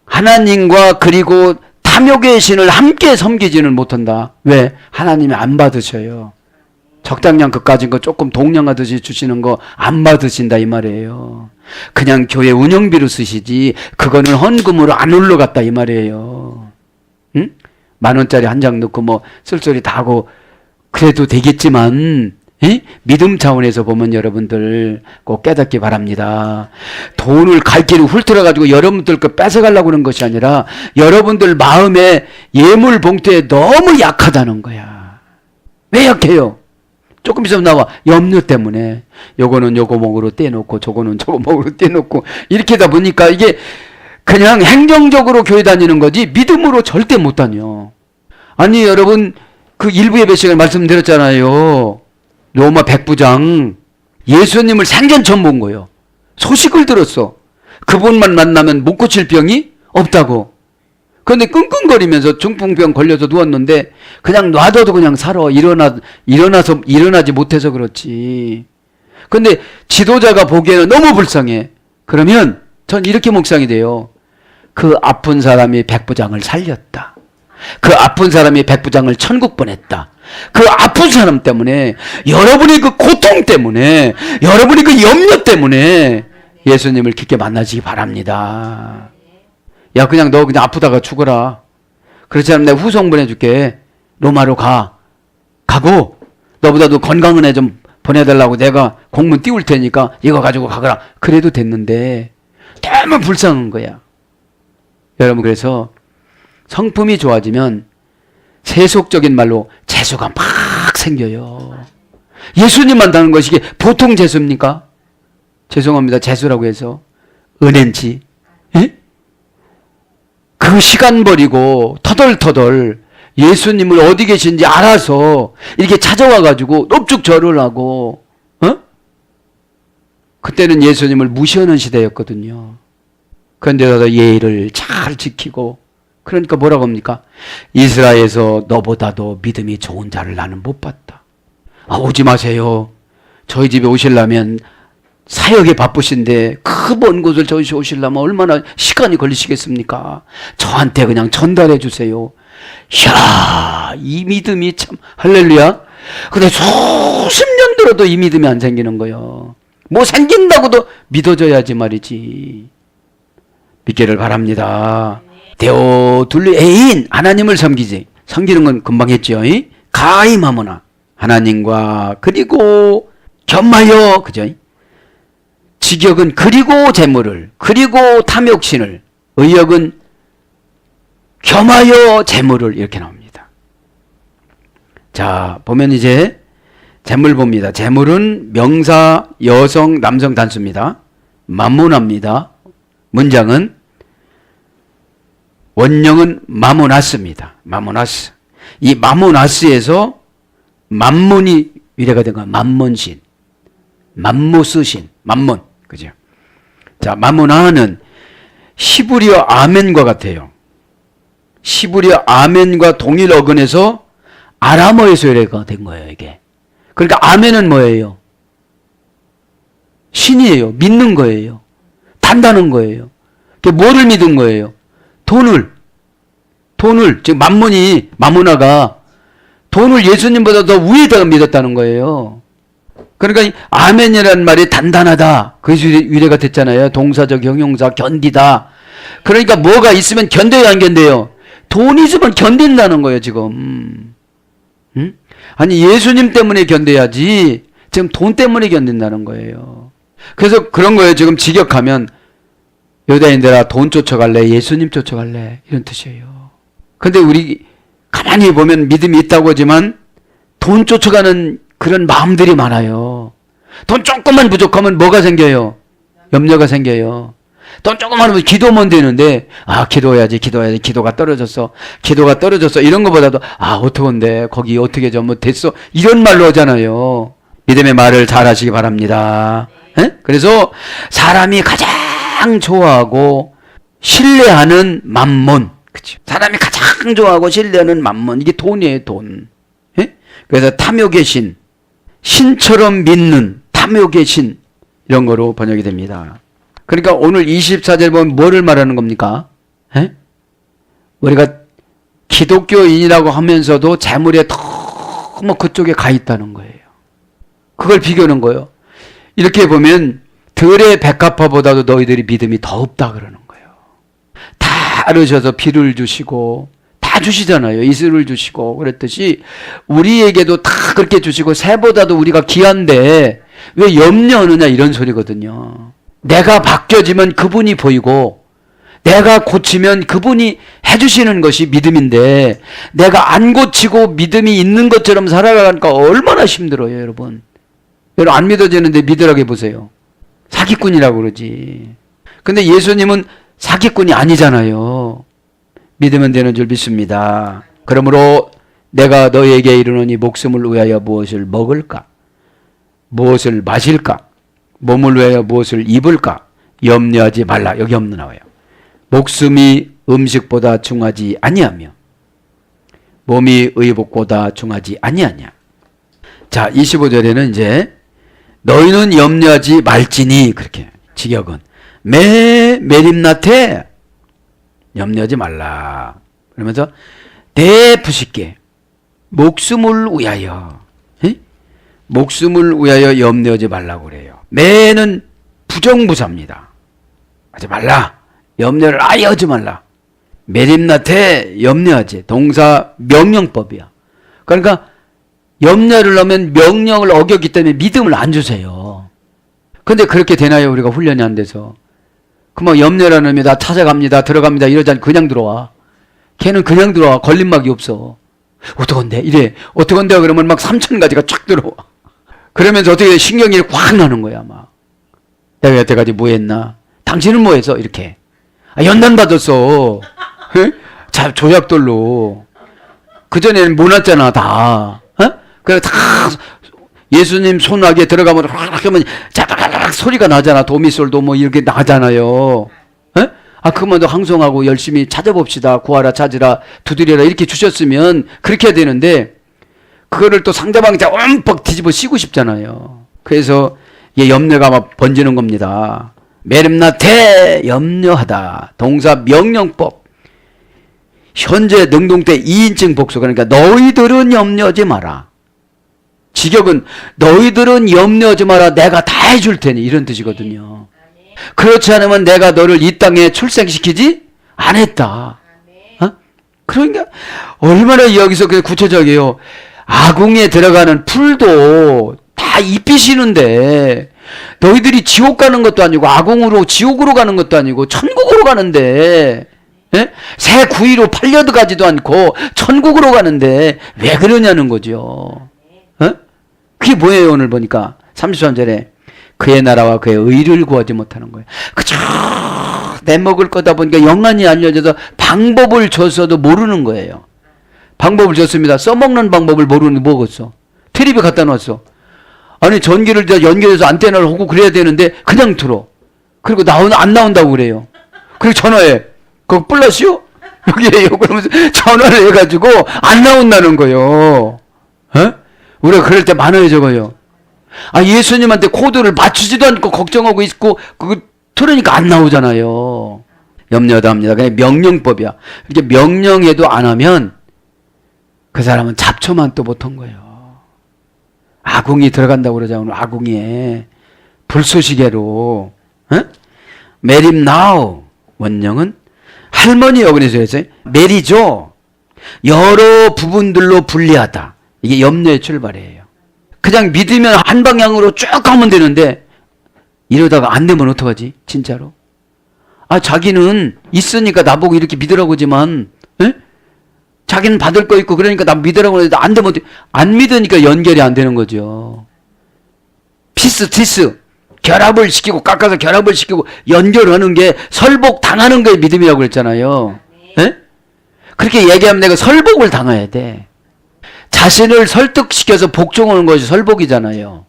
B: 하나님과 그리고 탐욕의 신을 함께 섬기지는 못한다. 왜? 하나님이 안 받으셔요. 적당량 그까진 거 조금 동량하듯이 주시는 거 안 받으신다 이 말이에요. 그냥 교회 운영비로 쓰시지 그거는 헌금으로 안 올라갔다 이 말이에요. 응? 10,000원짜리 한 장 넣고 뭐 쓸소리 다 하고 그래도 되겠지만 믿음 차원에서 보면 여러분들 꼭 깨닫기 바랍니다. 돈을 갈 길을 훑어가지고 여러분들 거 뺏어가려고 하는 것이 아니라 여러분들 마음에 예물 봉투에 너무 약하다는 거야. 왜 약해요? 조금 있으면 나와. 염려 때문에. 요거는 요거 목으로 떼놓고 저거는 저거 목으로 떼놓고 이렇게 하다 보니까 이게 그냥 행정적으로 교회 다니는 거지 믿음으로 절대 못 다녀. 아니 여러분 그 일부 예배 시간에 말씀드렸잖아요. 로마 백부장 예수님을 생전 처음 본 거예요. 소식을 들었어. 그분만 만나면 못 고칠 병이 없다고. 그런데 끙끙거리면서 중풍병 걸려서 누웠는데 그냥 놔둬도 그냥 살아. 일어나지 못해서 그렇지. 근데 지도자가 보기에는 너무 불쌍해. 그러면 전 이렇게 묵상이 돼요. 그 아픈 사람이 백부장을 살렸다. 그 아픈 사람이 백부장을 천국 보냈다. 그 아픈 사람 때문에, 여러분의 그 고통 때문에, 여러분의 그 염려 때문에 예수님을 깊게 만나시기 바랍니다. 야, 그냥 너 그냥 아프다가 죽어라. 그렇지 않으면 내가 후송 보내줄게. 로마로 가고 너보다도 건강한 애 좀 보내달라고 내가 공문 띄울 테니까 이거 가지고 가거라. 그래도 됐는데 너무 불쌍한 거야. 여러분, 그래서 성품이 좋아지면 세속적인 말로 재수가 막 생겨요. 예수님 만나는 것이 이게 보통 재수입니까? 죄송합니다. 재수라고 해서 은혜인지. 예? 그 시간 버리고 터덜터덜 예수님을 어디 계신지 알아서 이렇게 찾아와가지고 넙죽 절을 하고, 그때는 예수님을 무시하는 시대였거든요. 그런데도 예의를 잘 지키고, 그러니까 뭐라고 합니까? 이스라엘에서 너보다도 믿음이 좋은 자를 나는 못 봤다. 아, 오지 마세요. 저희 집에 오시려면 사역에 바쁘신데 그 먼 곳을 저희 오시려면 얼마나 시간이 걸리시겠습니까? 저한테 그냥 전달해 주세요. 이야, 이 믿음이 참 할렐루야. 근데 수십 년 들어도 이 믿음이 안 생기는 거예요. 뭐 생긴다고도 믿어줘야지 말이지. 믿기를 바랍니다. 데오둘리 애인 하나님을 섬기지. 섬기는 건 금방 했죠. 가히 마모나 하나님과 그리고 겸하여, 그죠? 직역은 그리고 재물을, 그리고 탐욕신을, 의역은 겸하여 재물을, 이렇게 나옵니다. 자, 보면 이제 재물 봅니다. 재물은 명사, 여성, 남성 단수입니다. 만모나입니다. 문장은 원형은 마모나스입니다. 마모나스. 이 마모나스에서 만몬이 유래가 된 거야. 만몬신, 만모스신, 만몬, 그죠? 자, 마모나는 히브리어 아멘과 같아요. 히브리어 아멘과 동일 어근에서 아람어에서 유래가 된 거예요, 이게. 그러니까 아멘은 뭐예요? 신이에요. 믿는 거예요. 단다는 거예요. 뭐를 믿은 거예요? 돈을, 지금 마모나가 돈을 예수님보다 더 위에다가 믿었다는 거예요. 그러니까 아멘이라는 말이 단단하다. 그래서 유래가 됐잖아요. 동사적 형용사 견디다. 그러니까 뭐가 있으면 견뎌야 안 견뎌요? 돈이 있으면 견딘다는 거예요, 지금. 응? 아니, 예수님 때문에 견뎌야지 지금 돈 때문에 견딘다는 거예요. 그래서 그런 거예요. 지금 직역하면 유다인들아, 돈 쫓아갈래? 예수님 쫓아갈래? 이런 뜻이에요. 근데 우리 가만히 보면 믿음이 있다고 하지만 돈 쫓아가는 그런 마음들이 많아요. 돈 조금만 부족하면 뭐가 생겨요? 염려가 생겨요. 돈 조금만 하면 기도만 되는데, 아, 기도해야지. 기도가 떨어졌어. 이런 것보다도, 아, 어떡한데, 거기 어떻게 좀 뭐 됐어. 이런 말로 하잖아요. 믿음의 말을 잘 하시기 바랍니다. 에? 그래서 사람이 가장 좋아하고 신뢰하는 만몬. 그치? 사람이 가장 좋아하고 신뢰하는 만몬. 이게 돈이에요, 돈. 에? 그래서 탐욕의 신. 신처럼 믿는 탐욕의 신. 이런 거로 번역이 됩니다. 그러니까 오늘 24절 보면 뭐를 말하는 겁니까? 에? 우리가 기독교인이라고 하면서도 재물에 너무 그쪽에 가 있다는 거예요. 그걸 비교하는 거예요. 이렇게 보면 들의 백합화보다도 너희들이 믿음이 더 없다 그러는 거예요. 다 아르셔서 비를 주시고 다 주시잖아요. 이슬을 주시고 그랬듯이 우리에게도 다 그렇게 주시고 새보다도 우리가 귀한데 왜 염려하느냐 이런 소리거든요. 내가 바뀌어지면 그분이 보이고 내가 고치면 그분이 해주시는 것이 믿음인데 내가 안 고치고 믿음이 있는 것처럼 살아가니까 얼마나 힘들어요, 여러분. 안 믿어지는데 믿으라고 해보세요. 사기꾼이라고 그러지. 근데 예수님은 사기꾼이 아니잖아요. 믿으면 되는 줄 믿습니다. 그러므로 내가 너에게 이르노니 목숨을 위하여 무엇을 먹을까? 무엇을 마실까? 몸을 위하여 무엇을 입을까? 염려하지 말라. 여기 염려 나와요. 목숨이 음식보다 중하지 아니하며 몸이 의복보다 중하지 아니하냐. 자, 25절에는 이제 너희는 염려하지 말지니, 그렇게 직역은 메림나테 염려하지 말라. 그러면서 대부식게 목숨을 위하여, 목숨을 위하여 염려하지 말라고 그래요. 매는 부정부사입니다. 하지 말라. 염려를 아예 하지 말라. 메림나테 염려하지. 동사 명령법이야. 그러니까 염려를 하면 명령을 어겼기 때문에 믿음을 안 주세요. 근데 그렇게 되나요? 우리가 훈련이 안 돼서. 그만 염려라는 의미 나 찾아갑니다. 들어갑니다. 이러지 않고 그냥 들어와. 걔는 그냥 들어와. 걸림막이 없어. 어떡한데? 이래. 어떡한데? 그러면 막 3,000가지가 쫙 들어와. 그러면서 어떻게 신경이 확 나는 거야, 막. 내가 여태까지 뭐 했나? 당신은 뭐 했어? 이렇게. 연단 받았어. 자, 조약돌로. 그전에는 못 났잖아, 다. 그래, 다 예수님 손아귀에 들어가면 확 하면 짜다다닥 소리가 나잖아. 도미솔도 뭐 이렇게 나잖아요. 그러면 항송하고 열심히 찾아봅시다. 구하라, 찾으라, 두드려라 이렇게 주셨으면 그렇게 해야 되는데 그거를 또 상대방이 엄뻑 뒤집어 씌고 싶잖아요. 그래서 이게 염려가 막 번지는 겁니다. 메름나테 염려하다. 동사 명령법. 현재 능동태 2인칭 복수. 그러니까 너희들은 염려하지 마라. 직역은 너희들은 염려하지 마라. 내가 다 해줄 테니 이런 뜻이거든요. 그렇지 않으면 내가 너를 이 땅에 출생시키지 않았다. 그러니까 얼마나 여기서 구체적이에요. 아궁이에 들어가는 풀도 다 잎이 시는데 너희들이 지옥 가는 것도 아니고 아궁으로 지옥으로 가는 것도 아니고 천국으로 가는데 새 구이로 팔려가지도 않고 천국으로 가는데 왜 그러냐는 거죠. 그게 뭐예요? 오늘 보니까 33절에 그의 나라와 그의 의를 구하지 못하는 거예요. 그저 내 먹을 거다 보니까 영안이 알려져서 방법을 줬어도 모르는 거예요. 방법을 줬습니다. 써먹는 방법을 모르는 뭐겠어? 테레비 갖다 놨어. 아니 전기를 연결해서 안테나를 하고 그래야 되는데 그냥 틀어. 그리고 안 나온다고 그래요. 그리고 전화해. 그거 플러시요? 여기에요. 그러면서 전화를 해가지고 안 나온다는 거예요. 우리가 그럴 때 많아요, 저거요. 예수님한테 코드를 맞추지도 않고 걱정하고 있고, 그거 틀으니까 안 나오잖아요. 염려하다 합니다. 그냥 명령법이야. 이렇게 명령해도 안 하면 그 사람은 잡초만 또 못한 거예요. 아궁이 들어간다고 그러자, 오늘 아궁이에. 불쏘시개로. 메림 나우. 원령은 할머니요. 그래서 했어요. 메리죠. 여러 부분들로 분리하다. 이게 염려의 출발이에요. 그냥 믿으면 한 방향으로 쭉 가면 되는데 이러다가 안 되면 어떡하지? 진짜로. 자기는 있으니까 나보고 이렇게 믿으라고 하지만 자기는 받을 거 있고 그러니까 나 믿으라고 하는데 안 되면 안 믿으니까 연결이 안 되는 거죠. 피스 결합을 시키고 깎아서 결합을 시키고 연결하는 게 설복 당하는 게 믿음이라고 그랬잖아요. 그렇게 얘기하면 내가 설복을 당해야 돼. 자신을 설득시켜서 복종하는 것이 설복이잖아요.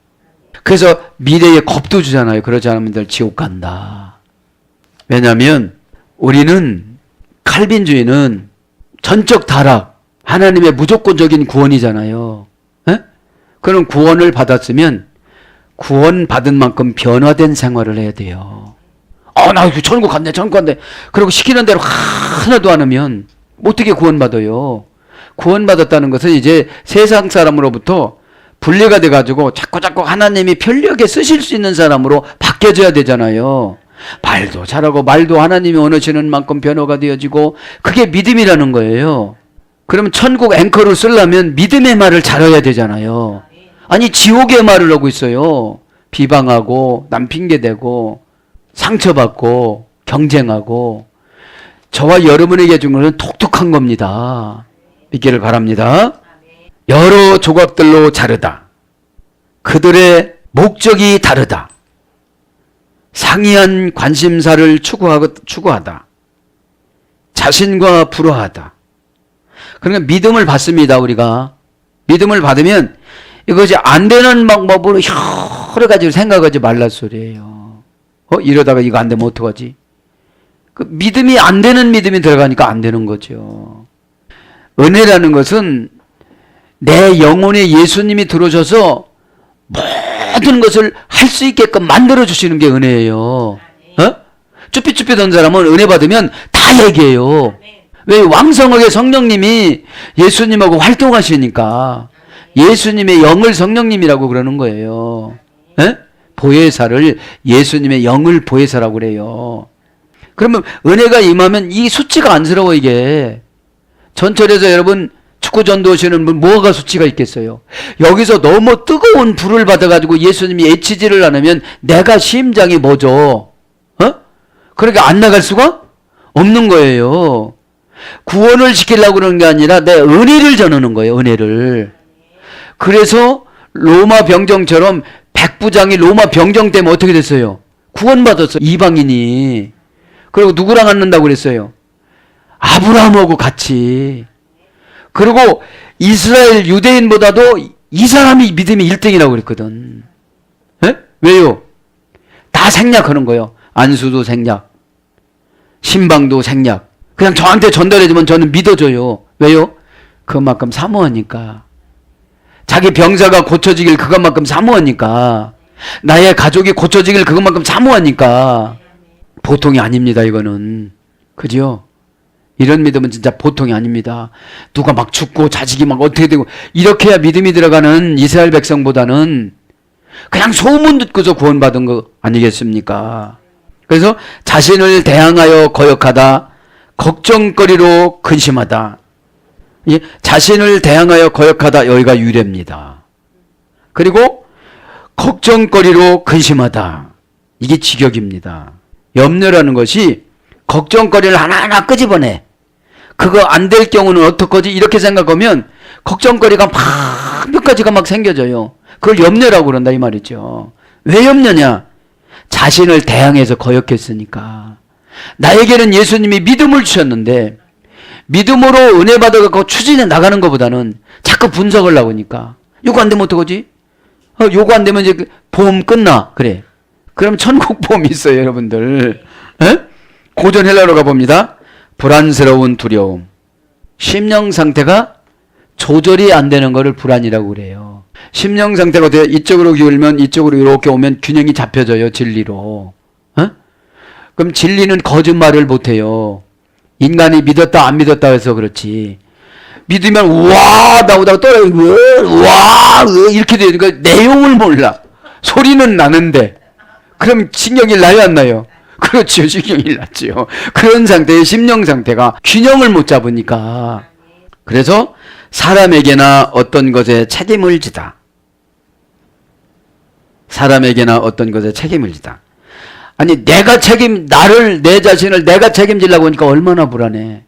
B: 그래서 미래에 겁도 주잖아요. 그러지 않으면 늘 지옥 간다. 왜냐하면 우리는 칼빈주의는 전적 타락, 하나님의 무조건적인 구원이잖아요. 그런 구원을 받았으면 구원받은 만큼 변화된 생활을 해야 돼요. 나 천국 간대. 그리고 시키는 대로 하나도 안 하면 어떻게 구원받아요? 구원받았다는 것은 이제 세상 사람으로부터 분리가 돼가지고 자꾸 하나님이 편리하게 쓰실 수 있는 사람으로 바뀌어져야 되잖아요. 말도 잘하고 말도 하나님이 원하시는 만큼 변화가 되어지고 그게 믿음이라는 거예요. 그러면 천국 앵커를 쓰려면 믿음의 말을 잘해야 되잖아요. 아니 지옥의 말을 하고 있어요. 비방하고 남 핑계대고 상처받고 경쟁하고. 저와 여러분에게 준 것은 독특한 겁니다. 믿기를 바랍니다. 여러 조각들로 자르다. 그들의 목적이 다르다. 상이한 관심사를 추구하다. 자신과 불화하다. 그러니까 믿음을 받습니다, 우리가. 믿음을 받으면 이것이 안 되는 방법으로 여러 가지로 생각하지 말란 소리예요. 이러다가 이거 안 되면 어떡하지? 그 믿음이 안 되는 믿음이 들어가니까 안 되는 거죠. 은혜라는 것은 내 영혼에 예수님이 들어오셔서 모든 것을 할 수 있게끔 만들어 주시는 게 은혜예요. 쭈삣쭈삣 던 사람은 은혜 받으면 다 얘기해요. 왜? 왕성하게 성령님이 예수님하고 활동하시니까. 예수님의 영을 성령님이라고 그러는 거예요. 보혜사를 예수님의 영을 보혜사라고 그래요. 그러면 은혜가 임하면 이 수치가 안쓰러워. 이게 전철에서 여러분 축구 전도하시는 분 뭐가 수치가 있겠어요? 여기서 너무 뜨거운 불을 받아가지고 예수님이 애치지를 않으면 내가 심장이 뭐죠? 그러니까 안 나갈 수가 없는 거예요. 구원을 시키려고 그러는 게 아니라 내 은혜를 전하는 거예요. 은혜를. 그래서 로마 병정처럼 백부장이 로마 병정 때문에 어떻게 됐어요? 구원받았어. 이방인이. 그리고 누구랑 앉는다고 그랬어요? 아브라함하고 같이. 그리고 이스라엘 유대인보다도 이 사람이 믿음이 1등이라고 그랬거든. 왜요? 다 생략하는 거예요. 안수도 생략, 신방도 생략. 그냥 저한테 전달해주면 저는 믿어줘요. 왜요? 그만큼 사모하니까. 자기 병사가 고쳐지길 그것만큼 사모하니까. 나의 가족이 고쳐지길 그것만큼 사모하니까. 보통이 아닙니다, 이거는. 그죠? 이런 믿음은 진짜 보통이 아닙니다. 누가 막 죽고 자식이 막 어떻게 되고 이렇게 해야 믿음이 들어가는 이스라엘 백성보다는 그냥 소문 듣고서 구원받은 거 아니겠습니까? 그래서 자신을 대항하여 거역하다, 걱정거리로 근심하다. 자신을 대항하여 거역하다, 여기가 유래입니다. 그리고 걱정거리로 근심하다. 이게 직역입니다. 염려라는 것이 걱정거리를 하나하나 끄집어내. 그거 안 될 경우는 어떡하지? 이렇게 생각하면 걱정거리가 막 몇 가지가 막 생겨져요. 그걸 염려라고 그런다 이 말이죠. 왜 염려냐? 자신을 대항해서 거역했으니까. 나에게는 예수님이 믿음을 주셨는데 믿음으로 은혜 받아갖고 추진해 나가는 것보다는 자꾸 분석을 나오니까 요거 안 되면 어떡하지? 요거 안 되면 이제 보험 끝나. 그래. 그럼 천국 보험이 있어요, 여러분들. 고전 헬라로 가봅니다. 불안스러운 두려움. 심령 상태가 조절이 안 되는 거를 불안이라고 그래요. 심령 상태가 어때요? 이쪽으로 기울면 이쪽으로 이렇게 오면 균형이 잡혀져요, 진리로. 그럼 진리는 거짓말을 못해요. 인간이 믿었다 안 믿었다 해서 그렇지. 믿으면 우와 나오다가 또 우와 이렇게 되니까 내용을 몰라. 소리는 나는데 그럼 신경이 나요 안 나요? 그렇죠. 신경이 났죠. 그런 상태의 심령 상태가 균형을 못 잡으니까. 그래서 사람에게나 어떤 것에 책임을 지다. 사람에게나 어떤 것에 책임을 지다. 아니 내 자신을 내가 책임지려고 하니까 얼마나 불안해.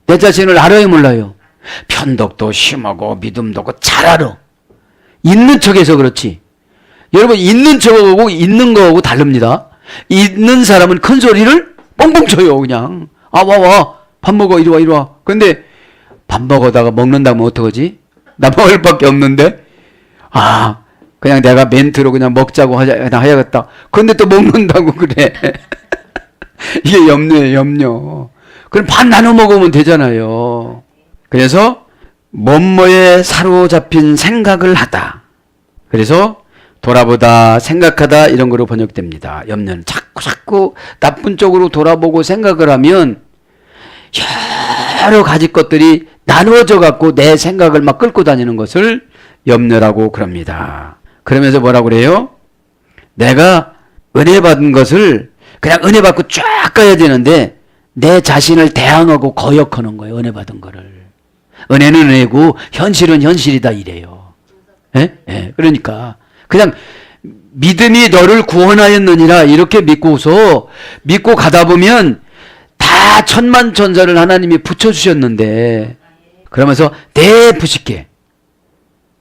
B: 내 자신을 알아요 몰라요? 편덕도 심하고 믿음도 없고 잘 알아. 있는 척해서 그렇지. 여러분 있는 척하고 있는 거하고 다릅니다. 있는 사람은 큰 소리를 뻥뻥 쳐요. 그냥 와 밥 먹어 이리 와. 근데 밥 먹어다가 먹는다면 어떡하지? 나 먹을 밖에 없는데 그냥 내가 멘트로 그냥 먹자고 해야겠다. 그런데 또 먹는다고 그래. 이게 염려예요, 염려. 그럼 반 나눠 먹으면 되잖아요. 그래서 뭐뭐에 사로잡힌 생각을 하다. 그래서 돌아보다, 생각하다 이런 거로 번역됩니다. 염려는 자꾸 나쁜 쪽으로 돌아보고 생각을 하면 여러 가지 것들이 나누어져 갖고 내 생각을 막 끌고 다니는 것을 염려라고 그럽니다. 그러면서 뭐라고 그래요? 내가 은혜 받은 것을 그냥 은혜 받고 쫙 가야 되는데 내 자신을 대항하고 거역하는 거예요. 은혜 받은 거를. 은혜는 은혜고 현실은 현실이다 이래요. 그러니까 그냥 믿음이 너를 구원하였느니라 이렇게 믿고 가다 보면 다 천만천사를 하나님이 붙여주셨는데 그러면서 대부식게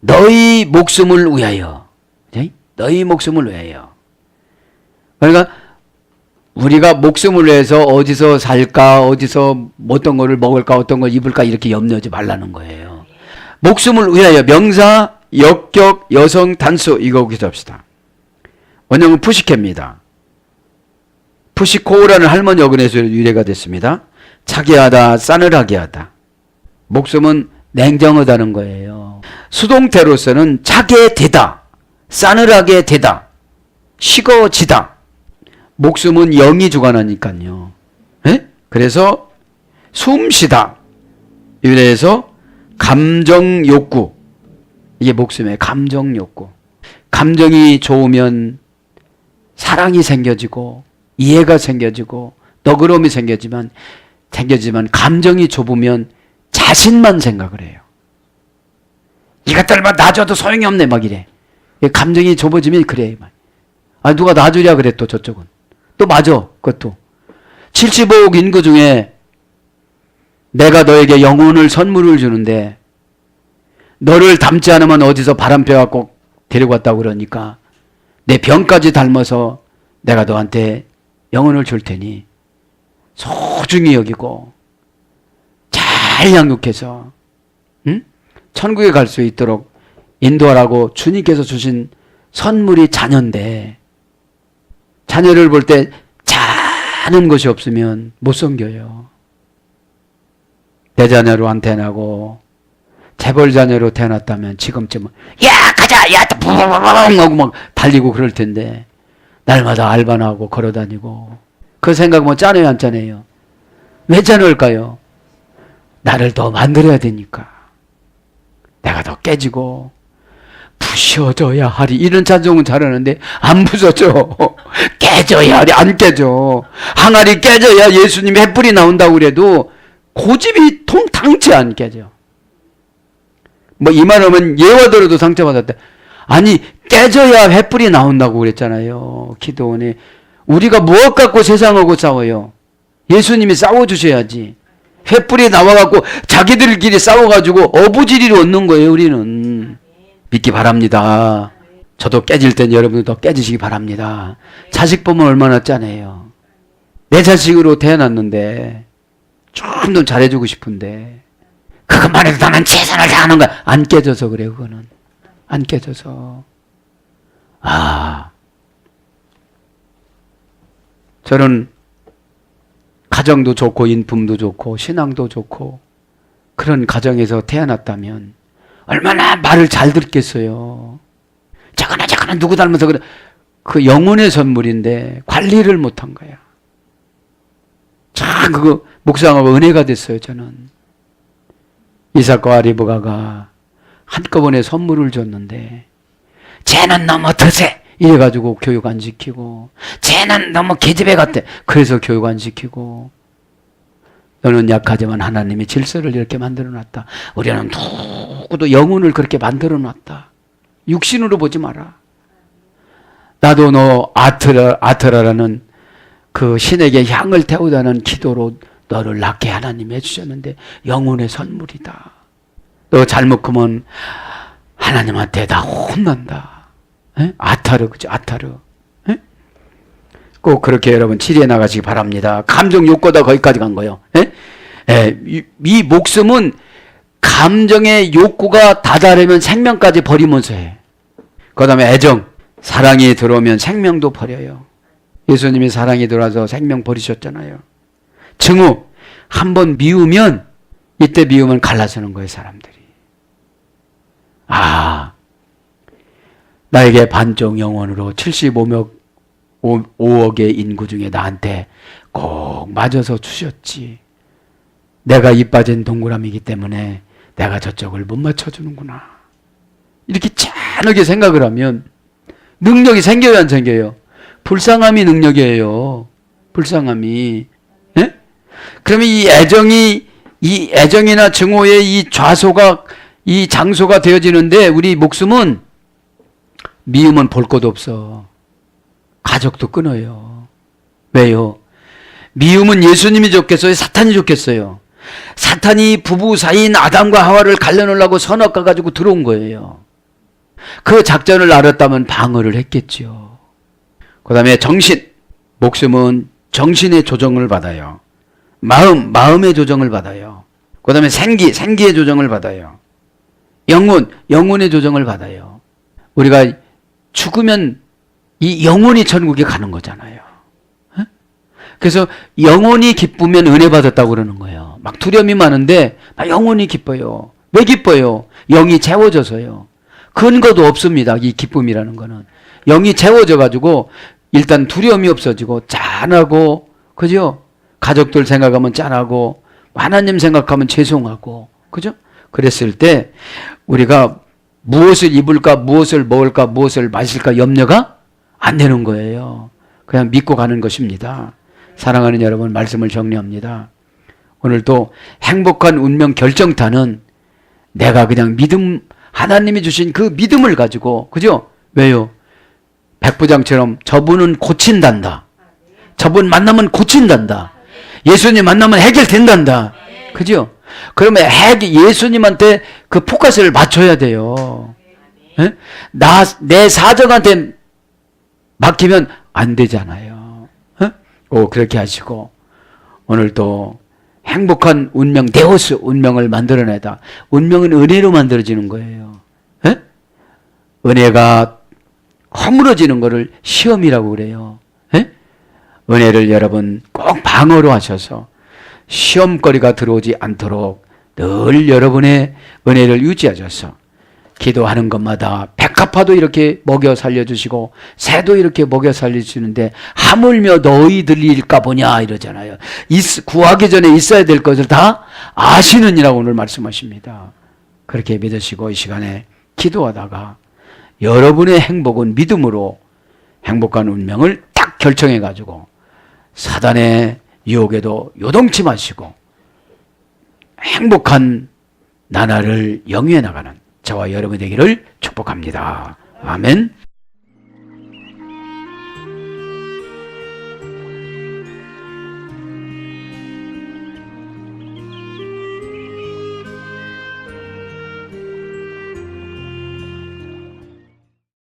B: 너희 목숨을 위하여. 너희 목숨을 위하여. 그러니까 우리가 목숨을 위해서 어디서 살까, 어디서 어떤 거를 먹을까, 어떤 걸 입을까 이렇게 염려하지 말라는 거예요. 목숨을 위하여 명사, 역격, 여성, 단수 이거 기도합시다. 원형은 푸시케입니다. 푸시코라는 할머니 어근에서 유래가 됐습니다. 차게하다, 싸늘하게 하다. 목숨은 냉정하다는 거예요. 수동태로서는 차게 되다, 싸늘하게 되다, 식어지다. 목숨은 영이 주관하니까요. 네? 그래서 숨쉬다 유래해서 감정 욕구. 이게 목숨의 감정 욕구. 감정이 좋으면 사랑이 생겨지고 이해가 생겨지고 너그러움이 생겨지만 감정이 좁으면 자신만 생각을 해요. 이것들 막 놔줘도 소용이 없네 막 이래. 감정이 좁아지면 그래. 아 누가 놔주랴 그래 또 저쪽은. 또 맞아 그것도. 75억 인구 중에 내가 너에게 영혼을 선물을 주는데 너를 닮지 않으면 어디서 바람 펴갖고 데리고 왔다고 그러니까 내 병까지 닮아서 내가 너한테 영혼을 줄 테니 소중히 여기고 잘 양육해서 응? 천국에 갈 수 있도록 인도하라고 주님께서 주신 선물이 자녀인데 자녀를 볼 때 자는 것이 없으면 못 섬겨요. 내 자녀로 태어나고 재벌 자녀로 태어났다면 지금쯤은 야 가자 야 부부부부 하고 막 달리고 그럴 텐데 날마다 알바나 하고 걸어다니고 그 생각 뭐 짠해요 안 짠해요? 왜 짠할까요? 나를 더 만들어야 되니까. 내가 더 깨지고 부셔져야 하리. 이런 찬송은 잘하는데 안 부서져. 깨져야 하리. 안 깨져. 항아리 깨져야 예수님이 횃불이 나온다고 그래도 고집이 통탕치 안 깨져. 뭐 이 말 하면 예와 들어도 상처받았대. 아니 깨져야 횃불이 나온다고 그랬잖아요. 기도원에. 우리가 무엇 갖고 세상하고 싸워요? 예수님이 싸워주셔야지. 횃불이 나와갖고 자기들끼리 싸워가지고 어부지리를 얻는 거예요. 우리는. 믿기 바랍니다. 저도 깨질 땐 여러분도 깨지시기 바랍니다. 자식 보면 얼마나 짠해요. 내 자식으로 태어났는데 좀 더 잘해주고 싶은데 그것만 해도 나는 최선을 다하는 거야. 안 깨져서 그래. 그거는 안 깨져서. 저는 가정도 좋고 인품도 좋고 신앙도 좋고 그런 가정에서 태어났다면 얼마나 말을 잘 듣겠어요. 저거나 누구 닮아서 그래. 그 영혼의 선물인데 관리를 못한 거야. 참 그거 묵상하고 은혜가 됐어요. 저는 이삭과 리브가가 한꺼번에 선물을 줬는데 쟤는 너무 드세 이래가지고 교육 안 시키고 쟤는 너무 계집애 같아 그래서 교육 안 시키고 너는 약하지만 하나님이 질서를 이렇게 만들어놨다. 우리는 누구도 영혼을 그렇게 만들어놨다. 육신으로 보지 마라. 나도 너 아트라라는 그 신에게 향을 태우다는 기도로 너를 낳게 하나님이 해주셨는데 영혼의 선물이다. 너 잘못 크면 하나님한테 다 혼난다. 에? 아타르 그죠? 아타르. 에? 꼭 그렇게 여러분 치리해 나가시기 바랍니다. 감정 욕구다 거기까지 간 거예요. 에? 에, 이 목숨은 감정의 욕구가 다다르면 생명까지 버리면서 해. 그 다음에 애정, 사랑이 들어오면 생명도 버려요. 예수님이 사랑이 들어와서 생명 버리셨잖아요. 증오, 한번 미우면 이때 미우면 갈라서는 거예요. 사람들이. 나에게 반쪽 영혼으로 75억의 인구 중에 나한테 꼭 맞아서 주셨지. 내가 이 빠진 동그라미이기 때문에 내가 저쪽을 못 맞춰주는구나. 이렇게 찬하게 생각을 하면 능력이 생겨요 안 생겨요? 불쌍함이 능력이에요. 불쌍함이. 예? 그러면 이 애정이나 증오의 이 좌소가 이 장소가 되어지는데 우리 목숨은 미우면 볼 것도 없어. 가족도 끊어요. 왜요? 미움은 예수님이 좋겠어요? 사탄이 좋겠어요? 사탄이 부부 사이인 아담과 하와를 갈라놓으려고 선악과 가지고 들어온 거예요. 그 작전을 알았다면 방어를 했겠죠. 그 다음에 정신. 목숨은 정신의 조정을 받아요. 마음의 조정을 받아요. 그 다음에 생기의 조정을 받아요. 영혼의 조정을 받아요. 우리가 죽으면 이 영혼이 천국에 가는 거잖아요. 에? 그래서 영혼이 기쁘면 은혜 받았다고 그러는 거예요. 막 두려움이 많은데 나 영혼이 기뻐요. 왜 기뻐요? 영이 채워져서요. 근거도 없습니다. 이 기쁨이라는 거는. 영이 채워져 가지고 일단 두려움이 없어지고 짠하고, 그죠? 가족들 생각하면 짠하고, 하나님 생각하면 죄송하고, 그죠? 그랬을 때 우리가 무엇을 입을까, 무엇을 먹을까, 무엇을 마실까 염려가 안 되는 거예요. 그냥 믿고 가는 것입니다. 사랑하는 여러분, 말씀을 정리합니다. 오늘도 행복한 운명 결정타는 내가 그냥 하나님이 주신 그 믿음을 가지고, 그죠? 왜요? 백부장처럼 저분은 고친단다. 저분 만나면 고친단다. 예수님 만나면 해결된단다. 그죠? 그러면 예수님한테 그 포커스를 맞춰야 돼요. 에? 내 사정한테 맡기면 안 되잖아요. 에? 그렇게 하시고, 오늘도 행복한 운명, 데오스 운명을 만들어내다. 운명은 은혜로 만들어지는 거예요. 에? 은혜가 허물어지는 것을 시험이라고 그래요. 에? 은혜를 여러분 꼭 방어로 하셔서 시험거리가 들어오지 않도록 늘 여러분의 은혜를 유지하셔서 기도하는 것마다 백합화도 이렇게 먹여 살려주시고 새도 이렇게 먹여 살려주시는데 하물며 너희들 일까 보냐 이러잖아요. 구하기 전에 있어야 될 것을 다 아시느니라고 오늘 말씀하십니다. 그렇게 믿으시고 이 시간에 기도하다가 여러분의 행복은 믿음으로 행복한 운명을 딱 결정해 가지고 사단의 유혹에도 요동치 마시고 행복한 나날을 영위해 나가는 저와 여러분이 되기를 축복합니다. 아멘.